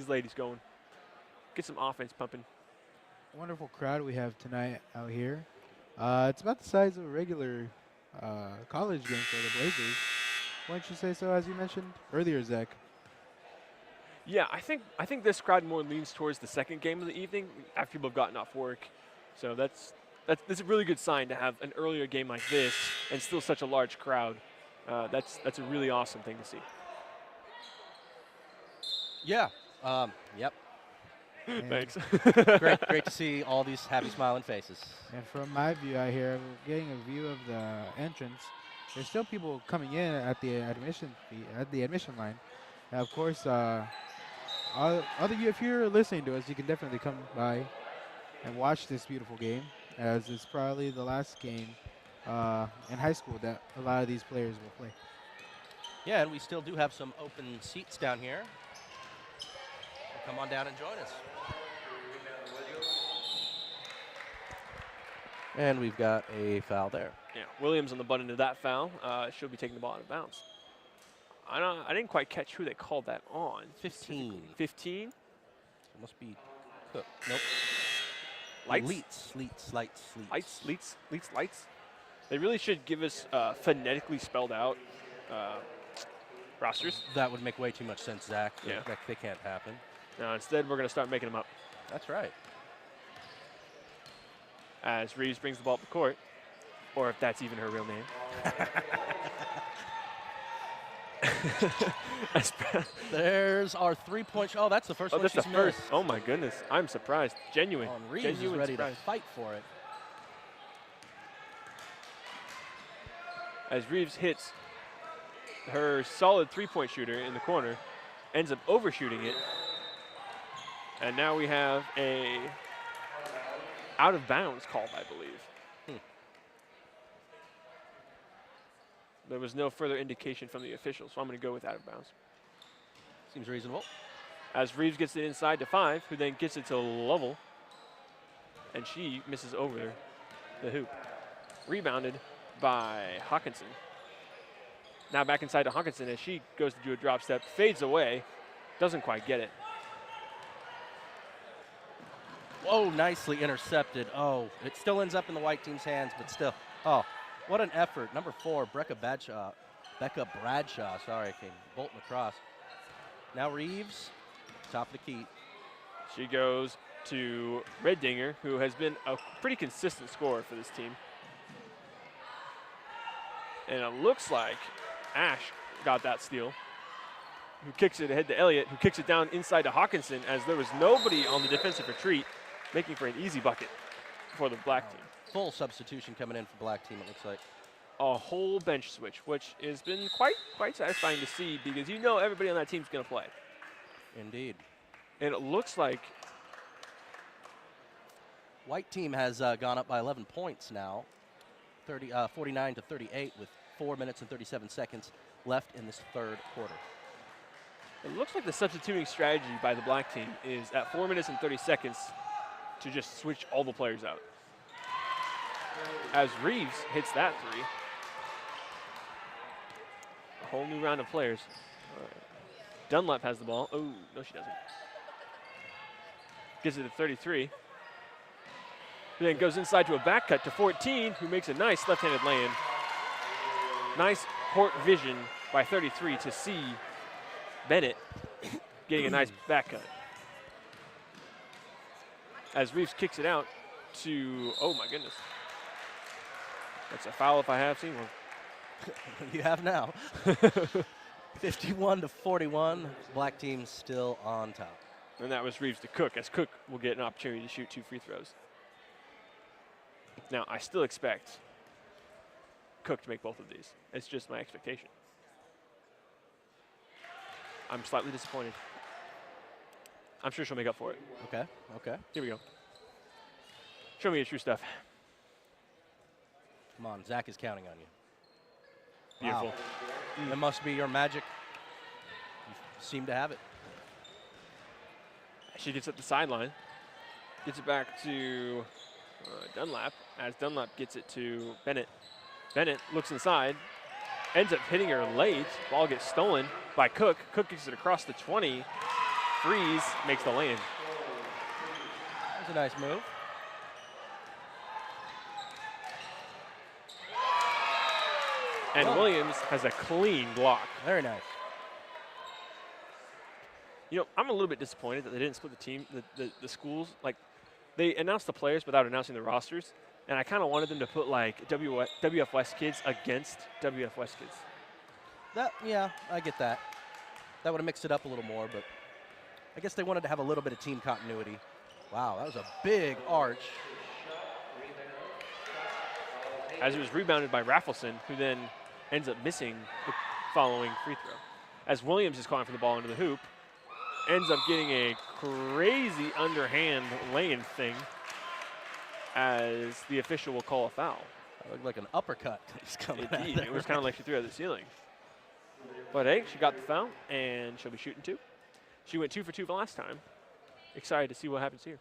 ladies going. Get some offense pumping. Wonderful crowd we have tonight out here. It's about the size of a regular college game for the Blazers. Wouldn't you say so, as you mentioned earlier, Zach? Yeah, I think this crowd more leans towards the second game of the evening after people have gotten off work. So that's a really good sign to have an earlier game like this and still such a large crowd. That's a really awesome thing to see. Yeah. Yep. Thanks. Great to see all these happy smiling faces. And from my view out here, getting a view of the entrance, there's still people coming in at the admission fee, at the admission line. And of course, if you're listening to us, you can definitely come by and watch this beautiful game, as it's probably the last game in high school that a lot of these players will play. Yeah, and we still do have some open seats down here. Come on down and join us. And we've got a foul there. Yeah, Williams on the butt end of that foul. She'll be taking the ball out of bounds. I didn't quite catch who they called that on. 15. 15? It must be Cook. Nope. Lights? Lights. They really should give us phonetically spelled out rosters. That would make way too much sense, Zach. Yeah. They can't happen. No, instead we're going to start making them up. That's right. As Reeves brings the ball up the court, or if that's even her real name. There's our three-point shot. Oh, that's the first one that's she's the first. missed. Oh, my goodness. I'm surprised. Genuine. Oh, and Reeves is Genuine ready surprise. to fight for it. As Reeves hits her solid three-point shooter in the corner, ends up overshooting it. And now we have a out-of-bounds call, I believe. There was no further indication from the officials, so I'm going to go with out-of-bounds. Seems reasonable. As Reeves gets it inside to 5, who then gets it to Lovell, and she misses over the hoop. Rebounded by Hawkinson. Now back inside to Hawkinson as she goes to do a drop step, fades away, doesn't quite get it. Whoa, nicely intercepted. Oh, it still ends up in the white team's hands, but still. Oh, what an effort. Number 4, Becca Bradshaw, came bolting across. Now Reeves, top of the key. She goes to Reddinger, who has been a pretty consistent scorer for this team. And it looks like Ash got that steal, who kicks it ahead to Elliott, who kicks it down inside to Hawkinson as there was nobody on the defensive retreat, making for an easy bucket for the black team. Full substitution coming in for black team, it looks like. A whole bench switch, which has been quite satisfying to see because you know everybody on that team's going to play. Indeed. And it looks like White team has gone up by 11 points now, 49 to 38 with 4 minutes and 37 seconds left in this third quarter. it looks like the substituting strategy by the black team is at 4 minutes and 30 seconds to just switch all the players out. As Reeves hits that three, a whole new round of players. Dunlap has the ball. Oh, no, she doesn't. Gives it to 33. And then goes inside to a back cut to 14, who makes a nice left-handed lay-in. Nice court vision by 33 to see Bennett getting a nice back cut. As Reeves kicks it out to, oh my goodness. That's a foul if I have seen one. You have now. 51 to 41. Black team still on top. And that was Reeves to Cook, as Cook will get an opportunity to shoot 2 free throws. Now, I still expect Cook to make both of these. It's just my expectation. I'm slightly disappointed. I'm sure she'll make up for it. Okay, okay. Here we go. Show me your true stuff. Come on, Zach is counting on you. Beautiful. Wow. That must be your magic. You seem to have it. She gets at the sideline. Gets it back to Dunlap, as Dunlap gets it to Bennett. Bennett looks inside, ends up hitting her late. Ball gets stolen by Cook. Cook gets it across the 20. Freeze makes the lay-in. That's a nice move. And Williams has a clean block. Very nice. You know, I'm a little bit disappointed that they didn't split the team, the schools. Like, they announced the players without announcing the rosters, and I kind of wanted them to put, like, WF West kids against WF West kids. Yeah, I get that. That would have mixed it up a little more, but I guess they wanted to have a little bit of team continuity. Wow, that was a big arch. As it was rebounded by Raffleson, who then ends up missing the following free throw. As Williams is calling for the ball into the hoop, ends up getting a crazy underhand lay-in thing as the official will call a foul. That looked like an uppercut. Just coming out Indeed, there. it was kind of like she threw it at the ceiling. But hey, she got the foul, and she'll be shooting 2. She went 2 for 2 last time. Excited to see what happens here.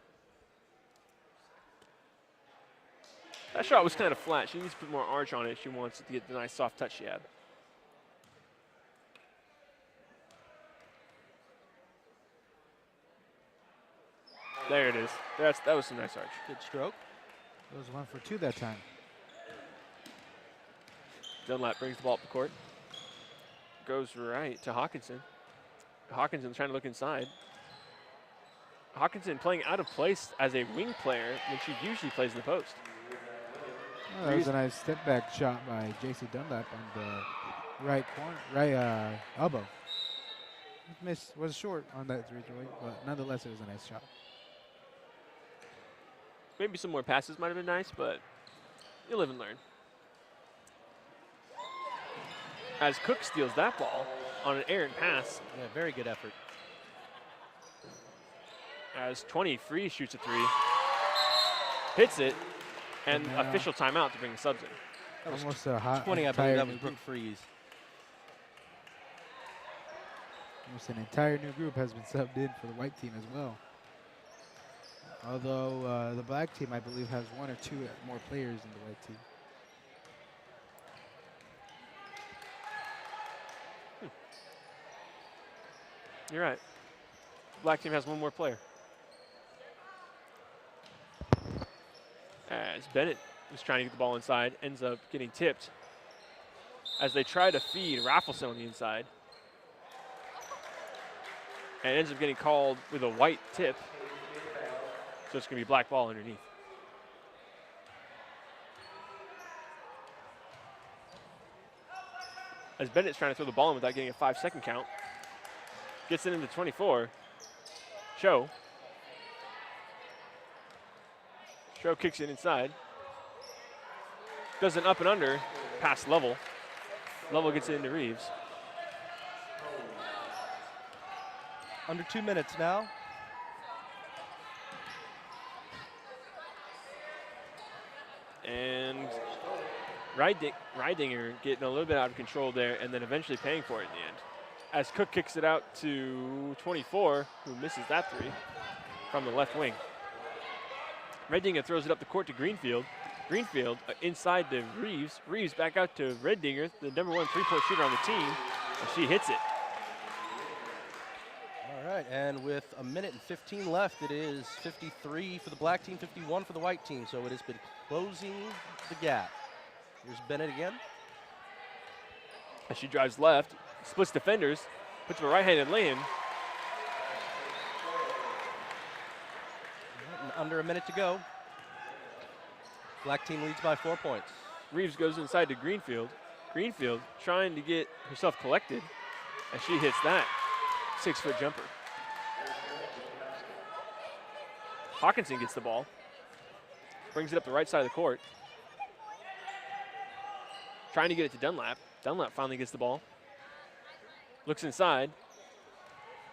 That shot was kind of flat. She needs to put more arch on it if she wants to get the nice soft touch she had. There it is. That was some nice arch. Good stroke. It was 1 for 2 that time. Dunlap brings the ball up the court. Goes right to Hawkinson. Hawkinson trying to look inside. Hawkinson playing out of place as a wing player when she usually plays in the post. Oh, that was a nice step back shot by J.C. Dunlap on the right corner, elbow. Was short on that 3-point, but nonetheless it was a nice shot. Maybe some more passes might have been nice, but you live and learn. As Cook steals that ball on an errant pass. Yeah, very good effort. As 20 Freeze shoots a 3. Hits it, and official timeout to bring the subs in. That was almost a hot 20, I believe that was Brooke Freeze. Almost an entire new group has been subbed in for the white team as well. Although the black team, I believe, has 1 or 2 more players than the white team. You're right. Black team has 1 more player. As Bennett was trying to get the ball inside, ends up getting tipped as they try to feed Raffleson on the inside. And ends up getting called with a white tip. So it's going to be black ball underneath. As Bennett's trying to throw the ball in without getting a 5-second count. Gets it into 24. Show kicks it inside. Does an up and under, past Level. Level gets it into Reeves. Under 2 minutes now. And Reidinger getting a little bit out of control there and then eventually paying for it in the end. As Cook kicks it out to 24, who misses that 3 from the left wing. Reidinger throws it up the court to Greenfield. Greenfield inside to Reeves. Reeves back out to Reidinger, the number 1 3-point shooter on the team, and she hits it. All right, and with 1 minute and 15 left, it is 53 for the black team, 51 for the white team. So it has been closing the gap. Here's Bennett again. As she drives left, splits defenders, puts up a right-handed lay-in. And under a minute to go. Black team leads by 4 points. Reeves goes inside to Greenfield. Greenfield trying to get herself collected, and she hits that 6-foot jumper. Hawkinson gets the ball, brings it up the right side of the court. Trying to get it to Dunlap. Dunlap finally gets the ball. Looks inside.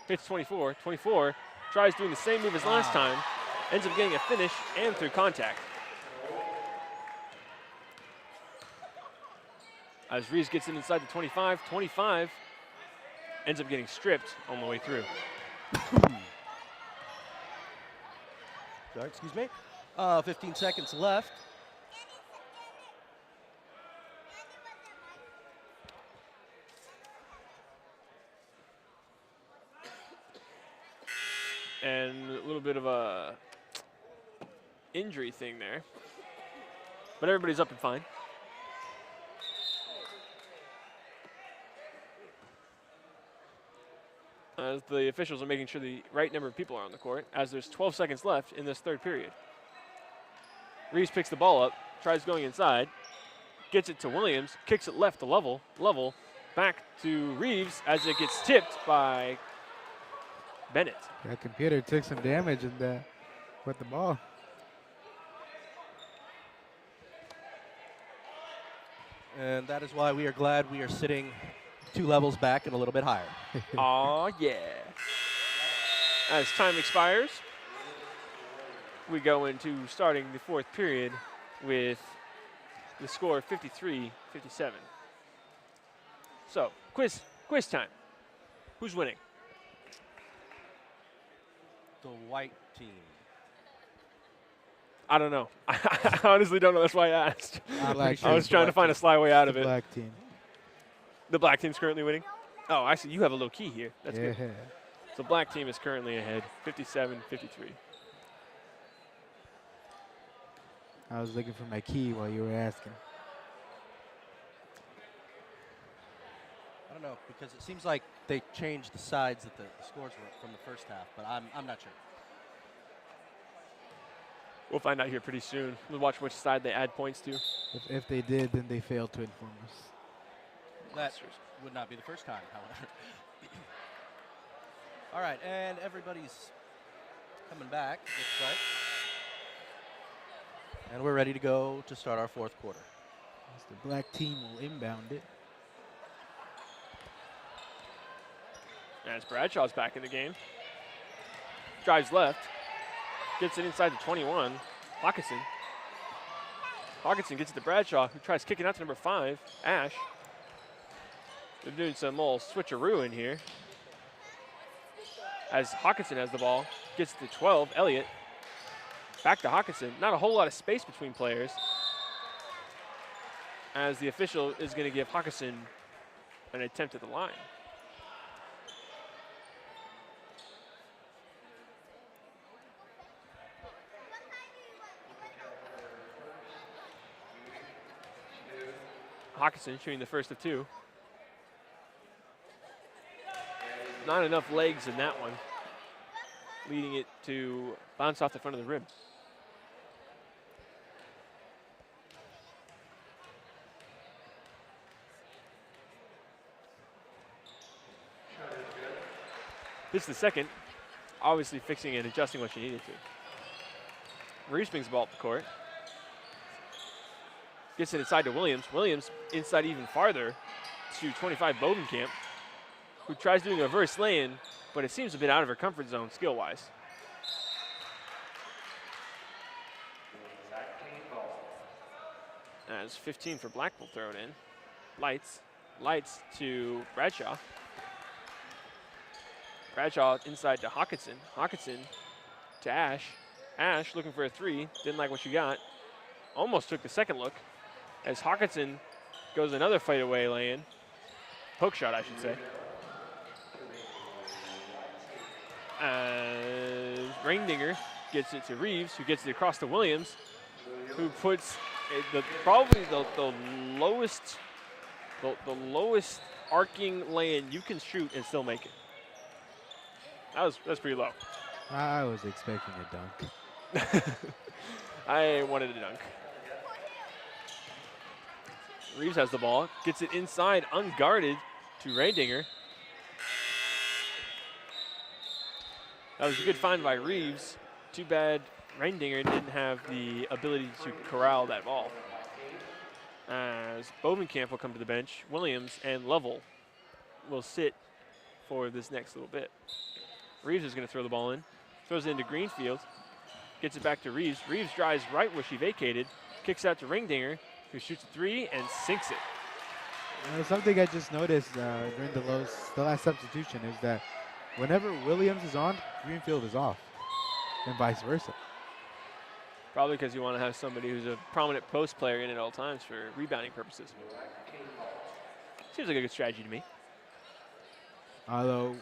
Hits 24. 24 tries doing the same move as last time. Ends up getting a finish and through contact. As Reeves gets it inside the 25. 25 ends up getting stripped on the way through. Sorry, excuse me. 15 seconds left. And a little bit of a injury thing there. But everybody's up and fine. As the officials are making sure the right number of people are on the court, as there's 12 seconds left in this third period. Reeves picks the ball up, tries going inside, gets it to Williams, kicks it left to Level, back to Reeves as it gets tipped by Bennett. That computer took some damage in the, with the ball. And that is why we are glad we are sitting 2 levels back and a little bit higher. Aw, yeah. As time expires, we go into starting the 4th period with the score 53-57. So, quiz time. Who's winning? The white team. I don't know. I honestly don't know. That's why I asked. Black I was trying to find a sly way out of the it. black team. The black team's currently winning? Oh, I see. You have a low key here. That's Yeah. good. So black team is currently ahead, 57-53. I was looking for my key while you were asking. I don't know, because it seems like they changed the sides that the scores were from the first half, but I'm not sure. We'll find out here pretty soon. We'll watch which side they add points to. If they did, then they failed to inform us. That would not be the first time, however. All right, and everybody's coming back, looks like. And we're ready to go to start our 4th quarter. As the black team will inbound it. As Bradshaw's back in the game. Drives left. Gets it inside the 21. Hawkinson. Hawkinson gets it to Bradshaw, who tries kicking out to number 5, Ash. They're doing some little switcheroo in here. As Hawkinson has the ball, gets it to 12, Elliott. Back to Hawkinson. Not a whole lot of space between players, as the official is going to give Hawkinson an attempt at the line. Hawkinson shooting the first of 2. Not enough legs in that one, leading it to bounce off the front of the rim. This is the second, obviously fixing and adjusting what she needed to. Reeves brings the ball up the court. Gets it inside to Williams. Williams inside even farther to 25 Bovenkamp, who tries doing a reverse lay-in, but it seems a bit out of her comfort zone skill-wise. As 15 for Blackpool thrown in. Lights to Bradshaw. Bradshaw inside to Hawkinson. Hawkinson to Ash. Ash looking for a 3. Didn't like what she got. Almost took the second look, as Hawkinson goes another fight away lay-in. Hook shot, I should say. As Ringdinger gets it to Reeves, who gets it across to Williams, who puts probably the lowest arcing lay-in you can shoot and still make it. That's pretty low. I was expecting a dunk. I wanted a dunk. Reeves has the ball, gets it inside, unguarded to Reindinger. That was a good find by Reeves. Too bad Reindinger didn't have the ability to corral that ball. As Bovenkamp will come to the bench, Williams and Lovell will sit for this next little bit. Reeves is going to throw the ball in, throws it into Greenfield, gets it back to Reeves. Reeves drives right where she vacated, kicks out to Ringdinger, who shoots a 3 and sinks it. Something I just noticed during the last substitution is that whenever Williams is on, Greenfield is off, and vice versa. Probably because you want to have somebody who's a prominent post player in at all times for rebounding purposes. Seems like a good strategy to me. Although,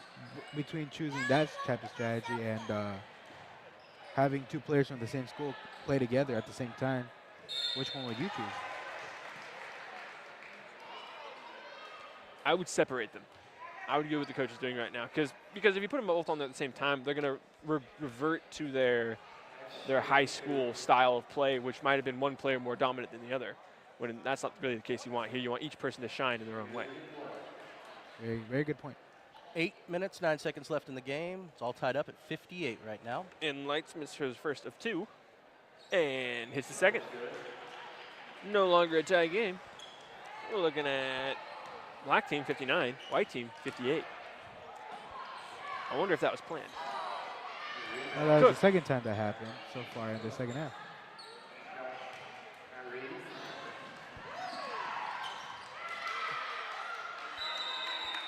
between choosing that type of strategy and having 2 players from the same school play together at the same time, which one would you choose? I would separate them. I would go with the coach is doing right now, because if you put them both on there at the same time, they're going to revert to their high school style of play, which might have been one player more dominant than the other. When that's not really the case you want here. You want each person to shine in their own way. Very, very good point. 8 minutes, 9 seconds left in the game. It's all tied up at 58 right now. And Lights misses his first of 2 and hits the second. No longer a tie game. We're looking at black team 59, white team 58. I wonder if that was planned. Well, that was Cook. the second time that happened so far in the second half.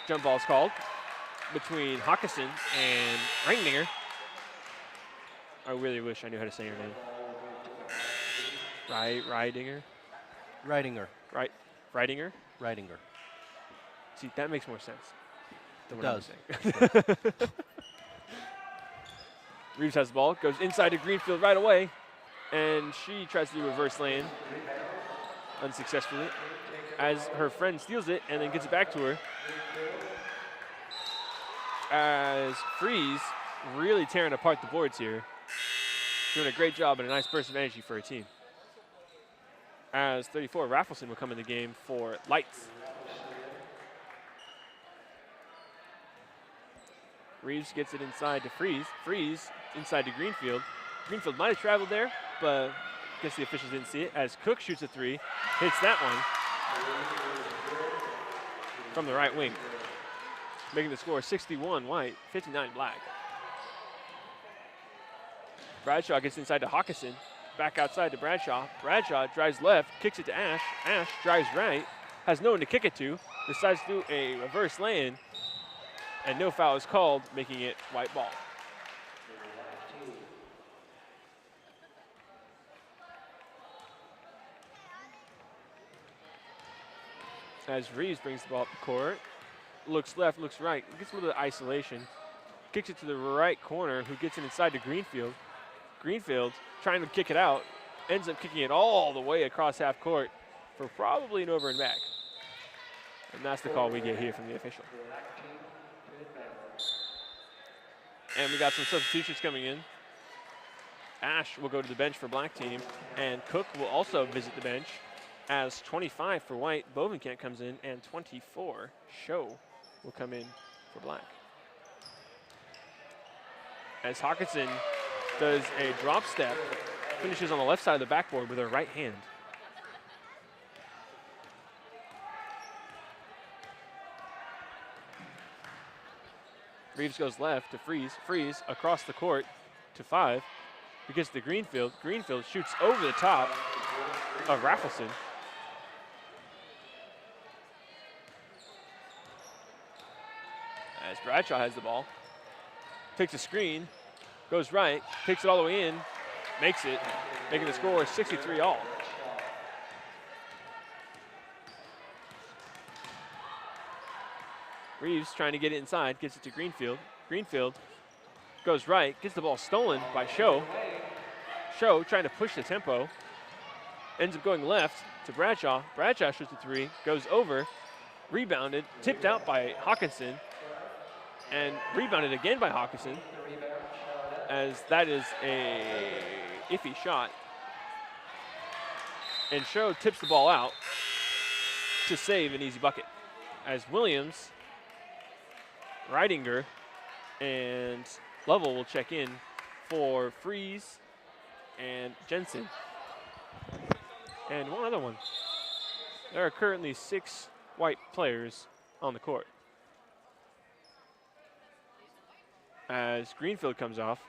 Jump ball's called between Hawkinson and Ringdinger. I really wish I knew how to say her name. Ridinger? Ridinger. Ridinger? Ridinger. See, that makes more sense. Than It what I'm does. saying. Reeves has the ball, goes inside to Greenfield right away, and she tries to do reverse lane unsuccessfully as her friend steals it and then gets it back to her. As Freeze really tearing apart the boards here. Doing a great job and a nice burst of energy for her team. As 34, Raffleson will come in the game for Lights. Reeves gets it inside to Freeze. Freeze inside to Greenfield. Greenfield might have traveled there, but I guess the officials didn't see it. As Cook shoots a 3, hits that one from the right wing. Making the score 61 white, 59 black. Bradshaw gets inside to Hawkinson. Back outside to Bradshaw. Bradshaw drives left, kicks it to Ash. Ash drives right, has no one to kick it to, decides to do a reverse lay-in, and no foul is called, making it white ball. As Reeves brings the ball up the court, looks left, looks right, gets a little bit of isolation, kicks it to the right corner, who gets it inside to Greenfield. Greenfield trying to kick it out, ends up kicking it all the way across half court for probably an over and back. And that's the call we get here from the official. And we got some substitutions coming in. Ash will go to the bench for black team, and Cook will also visit the bench as 25 for white, Bovenkamp comes in, and 24, Show, will come in for black. As Hawkinson does a drop step, finishes on the left side of the backboard with her right hand. Reeves goes left to Freeze. Freeze across the court to 5. He gets to Greenfield. Greenfield shoots over the top of Raffleson. As Bradshaw has the ball. Takes a screen, goes right, takes it all the way in, makes it, making the score 63 all. Reeves trying to get it inside, gets it to Greenfield. Greenfield goes right, gets the ball stolen by Show. Show trying to push the tempo, ends up going left to Bradshaw. Bradshaw shoots a 3, goes over, rebounded, tipped out by Hawkinson, and rebounded again by Hawkinson, as that is a iffy shot. And Show tips the ball out to save an easy bucket, as Williams, Ridinger, and Lovell will check in for Freeze and Jensen. And one other one. There are currently 6 white players on the court. As Greenfield comes off.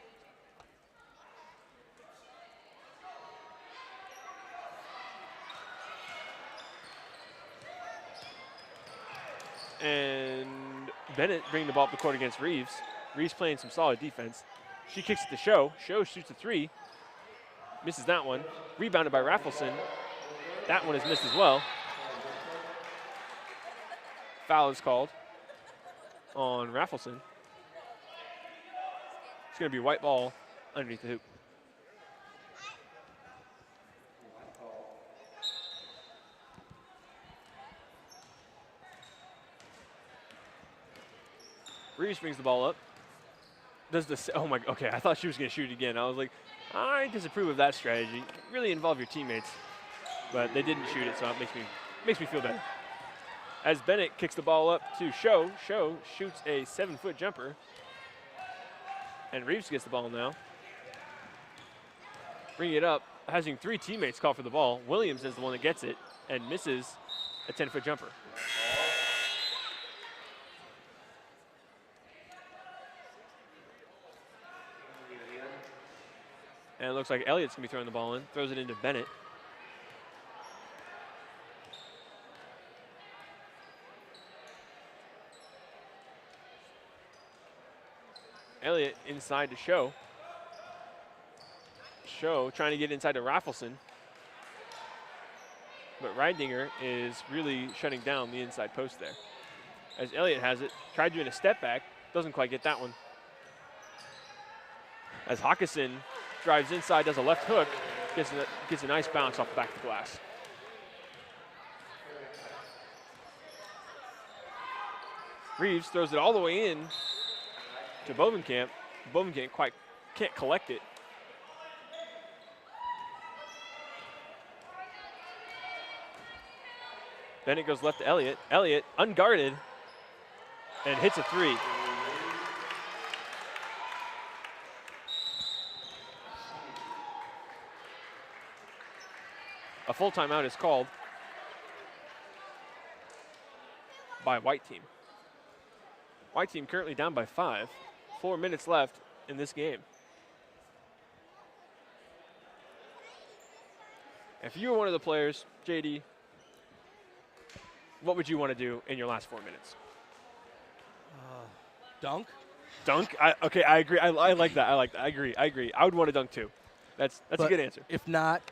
And Bennett bringing the ball up the court against Reeves. Reeves playing some solid defense. She kicks it to Show. Show shoots a 3. Misses that one. Rebounded by Raffleson. That one is missed as well. Foul is called on Raffleson. It's going to be white ball underneath the hoop. Reeves brings the ball up. Does this? Oh my! Okay, I thought she was going to shoot again. I was like, I disapprove of that strategy. Really involve your teammates, but they didn't shoot it, so it makes me feel better. as Bennett kicks the ball up to Show. Show shoots a 7-foot jumper. And Reeves gets the ball now. Bring it up, having 3 teammates call for the ball. Williams is the one that gets it and misses a 10-foot jumper. And it looks like Elliott's going to be throwing the ball in. Throws it into Bennett. Elliott inside to Show. Show trying to get inside to Raffleson. But Reidinger is really shutting down the inside post there. As Elliott has it, tried doing a step back, doesn't quite get that one. As Hawkinson drives inside, does a left hook, gets a nice bounce off the back of the glass. Reeves throws it all the way in to Bovenkamp. Bovenkamp can't collect it. Bennett goes left to Elliott. Elliott unguarded and hits a 3. A full timeout is called by White team. White team currently down by 5. 4 minutes left in this game. If you were one of the players, JD, what would you want to do in your last 4 minutes? Dunk? Dunk? Okay, I agree. I like that. I agree. I would want to dunk too. That's a But good answer. If not,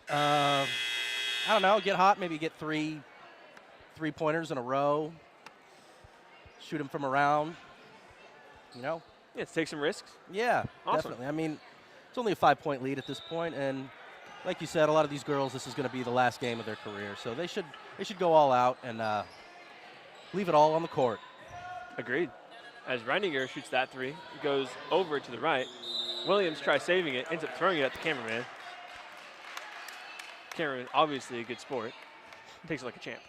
I don't know, get hot, maybe get 3 3-pointers in a row, shoot them from around, you know? Yeah, let's take some risks. Yeah, Awesome. definitely. I mean, it's only a 5-point lead at this point, and like you said, a lot of these girls, this is going to be the last game of their career, so they should go all out and leave it all on the court. Agreed. As Reininger shoots that 3, it goes over to the right. Williams tries saving it, ends up throwing it at the cameraman. Cameraman, obviously a good sport, takes it like a champ.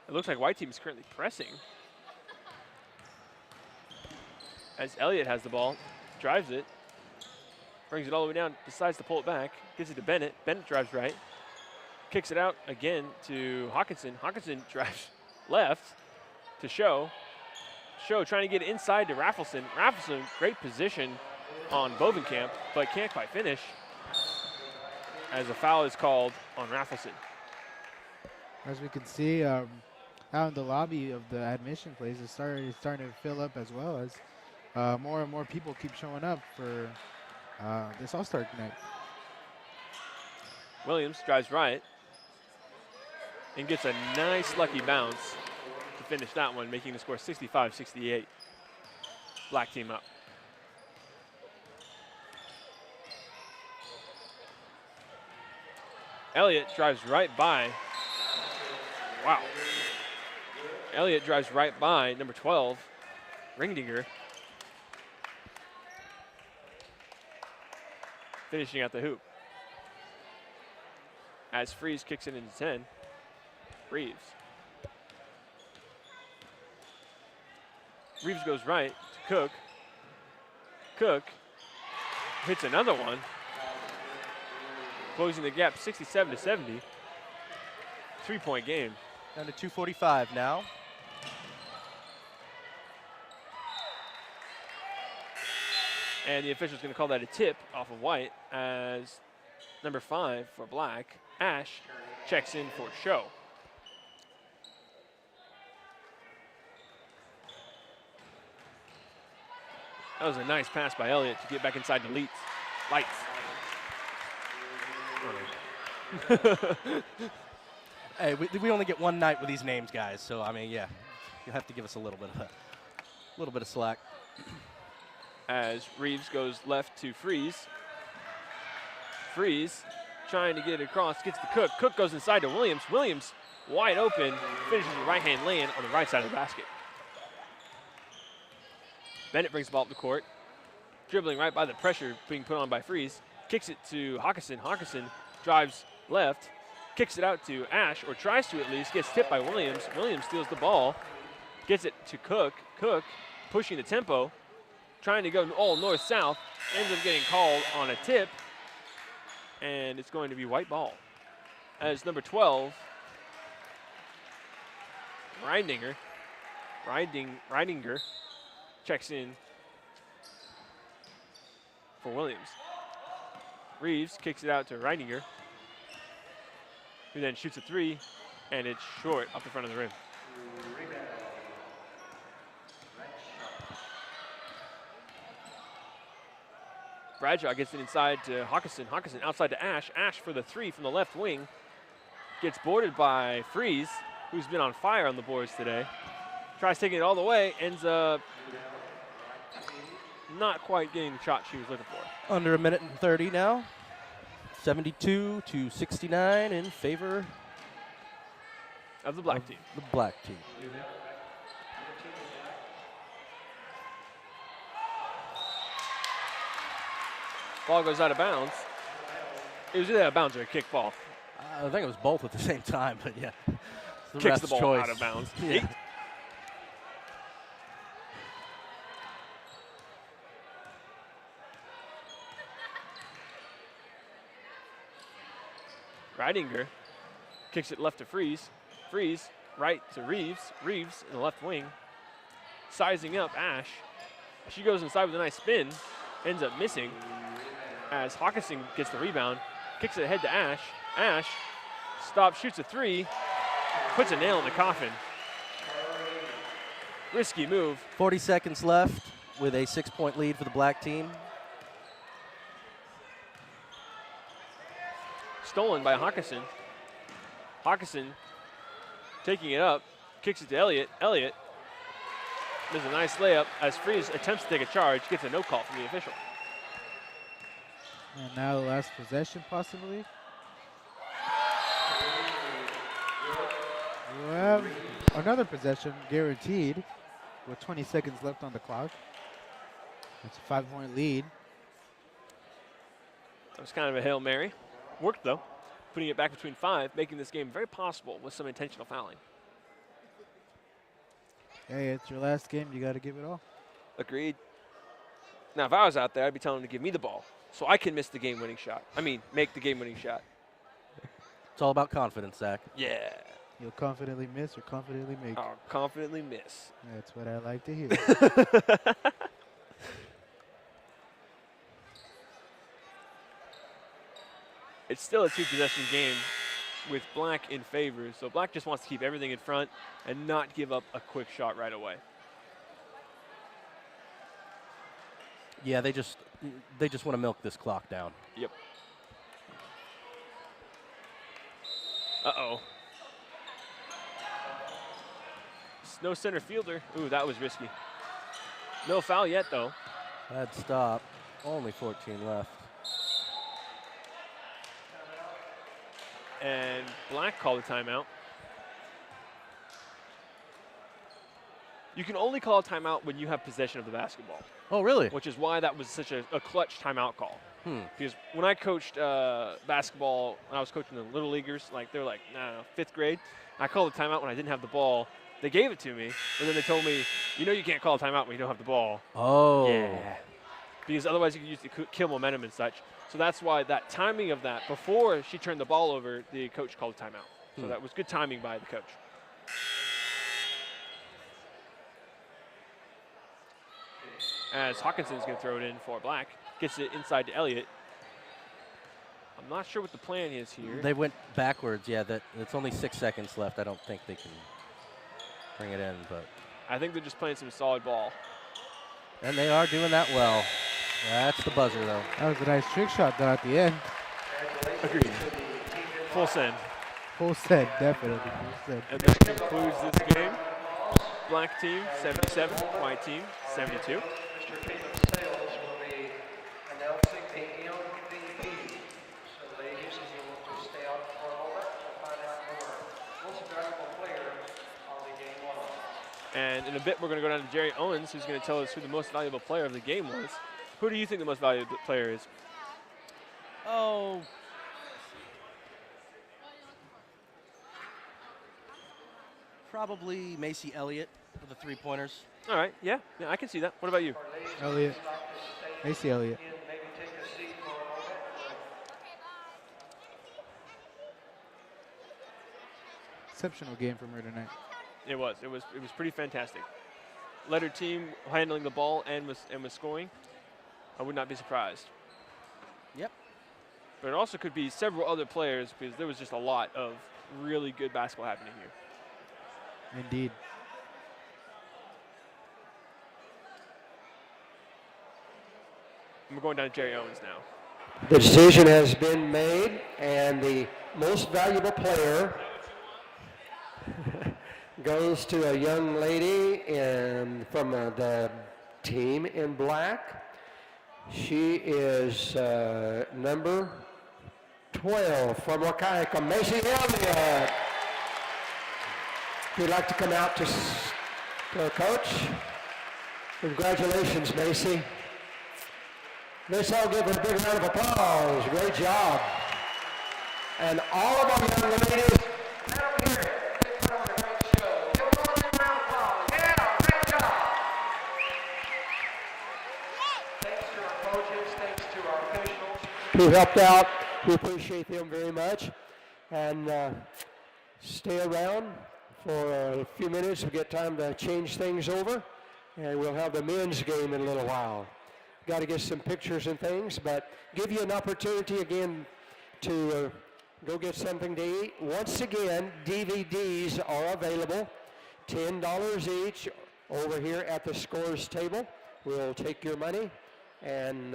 It looks like White team is currently pressing. As Elliott has the ball, drives it, brings it all the way down, decides to pull it back, gives it to Bennett. Bennett drives right, kicks it out again to Hawkinson. Hawkinson drives left to Show. Show trying to get inside to Raffleson. Raffleson, great position on Bovenkamp, but can't quite finish as a foul is called on Raffleson. As we can see, out in the lobby of the admission place, it's starting to fill up as well as more and more people keep showing up for this All-Star night. Williams drives right and gets a nice lucky bounce to finish that one, making the score 65-68. Black team up. Elliott drives right by. Wow. Elliott drives right by number 12, Ringdinger. Finishing at the hoop. As Freeze kicks it into 10. Reeves. Reeves goes right to Cook. Cook hits another one. Closing the gap 67-70. 3-point game. Down to 2:45 now. And the official's going to call that a tip off of White as number 5 for Black, Ash, checks in for Show. That was a nice pass by Elliott to get back inside the lights. Hey, we only get one night with these names, guys. So I mean, yeah, you have to give us a little bit of slack. As Reeves goes left to Freeze. Freeze trying to get it across, gets to Cook. Cook goes inside to Williams. Williams wide open, finishes a right-hand lay-in on the right side of the basket. Bennett brings the ball up the court, dribbling right by the pressure being put on by Freeze. Kicks it to Hawkinson. Hawkinson drives left, kicks it out to Ash, or tries to at least, gets tipped by Williams. Williams steals the ball, gets it to Cook. Cook pushing the tempo, trying to go all north-south, ends up getting called on a tip, and it's going to be white ball. As number 12, Reidinger checks in for Williams. Reeves kicks it out to Reidinger, who then shoots a 3, and it's short off the front of the rim. Bradshaw gets it inside to Hawkinson. Hawkinson outside to Ash. Ash for the 3 from the left wing. Gets boarded by Freeze, who's been on fire on the boards today. Tries taking it all the way, ends up not quite getting the shot she was looking for. Under a minute and 30 now. 72 to 69 in favor Of the black team. the black team. Ball goes out of bounds. It was either out of bounds or a kick ball. I think it was both at the same time, but yeah. It's Kicks ref's the ball choice. out of bounds. Yeah. Reidinger kicks it left to Freeze. Freeze right to Reeves. Reeves in the left wing. Sizing up Ash. She goes inside with a nice spin. Ends up missing as Hawkinson gets the rebound. Kicks it ahead to Ash. Ash stops, shoots a 3. Puts a nail in the coffin. Risky move. 40 seconds left with a 6-point lead for the black team. Stolen by Hawkinson. Hawkinson taking it up, kicks it to Elliott. Elliott does a nice layup as Freeze attempts to take a charge, gets a no call from the official. And now the last possession, possibly. Well, another possession guaranteed with 20 seconds left on the clock. That's a 5-point lead. That was kind of a Hail Mary. Worked though, putting it back between 5, making this game very possible with some intentional fouling. Hey, it's your last game. You got to give it all. Agreed. Now, if I was out there, I'd be telling him to give me the ball so I can miss the game-winning shot. Make the game-winning shot. It's all about confidence, Zach. Yeah. You'll confidently miss or confidently make. I'll confidently miss. That's what I like to hear. It's still a 2-possession game with Black in favor, so Black just wants to keep everything in front and not give up a quick shot right away. Yeah, they just want to milk this clock down. Yep. Uh-oh. No center fielder. Ooh, that was risky. No foul yet, though. Bad stop. Only 14 left. And Black called a timeout. You can only call a timeout when you have possession of the basketball, Oh, really? which is why that was such a clutch timeout call. Because when I coached basketball, when I was coaching the little leaguers, like they're like, no, 5th grade, I called a timeout when I didn't have the ball. They gave it to me, but then they told me, you can't call a timeout when you don't have the ball. Oh. Yeah. Because otherwise you can use it to kill momentum and such. So that's why that timing of that, before she turned the ball over, the coach called a timeout. So that was good timing by the coach. As Hawkinson's going to throw it in for Black. Gets it inside to Elliott. I'm not sure what the plan is here. They went backwards. Yeah, it's only 6 seconds left. I don't think they can bring it in, but. I think they're just playing some solid ball. And they are doing that well. That's the buzzer, though. That was a nice trick shot though at the end. Agreed. Full send. Full set, definitely. Full set. And that concludes this game. Black team 77, white team 72. Mr. Peter Sales will be announcing the MVP. So, ladies, if you want to stay out for a moment to find out more most valuable player on the game was. And in a bit, we're going to go down to Jerry Owens, who's going to tell us who the most valuable player of the game was. Who do you think the most valuable player is? Oh. Probably Macy Elliott for the 3-pointers. All right, yeah, I can see that. What about you? Elliott. Macy Elliott. Exceptional game from her tonight. It was pretty fantastic. Led her team handling the ball and was scoring. I would not be surprised. Yep. But it also could be several other players because there was just a lot of really good basketball happening here. Indeed. And we're going down to Jerry Owens now. The decision has been made, and the most valuable player goes to a young lady from the team in black. She is number 12 from Wakaika, Macy Elliott. If you'd like to come out to our coach, congratulations, Macy. Let's all give her a big round of applause. Great job. And all of our young ladies, let them hear it. They put on a great show. Give them all a big round of applause. Yeah, great job. Thanks to our coaches, thanks to our officials who helped out. We appreciate them very much. And stay around for a few minutes. We get time to change things over. And we'll have the men's game in a little while. Got to get some pictures and things, but give you an opportunity again to go get something to eat. Once again, DVDs are available, $10 each over here at the scores table. We'll take your money and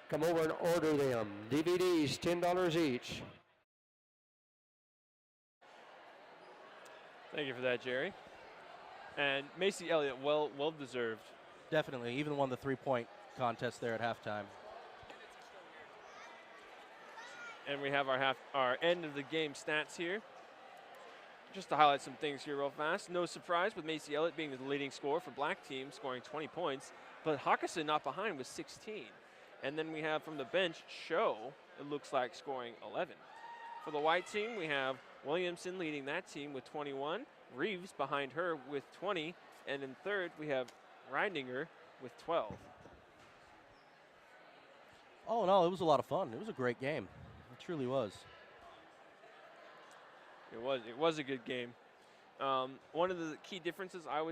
come over and order them. DVDs, $10 each. Thank you for that, Jerry. And Macy Elliott, well deserved. Definitely. Even won the 3-point contest there at halftime. And we have our end of the game stats here. Just to highlight some things here real fast. No surprise with Macy Elliott being the leading scorer for black team, scoring 20 points. But Hawkinson not behind with 16. And then we have from the bench, Show, it looks like scoring 11. For the white team, we have Williamson leading that team with 21. Reeves behind her with 20. And in third, we have Reidinger with 12. Oh, no, it was a lot of fun. It was a great game. It truly was. It was a good game. One of the key differences I would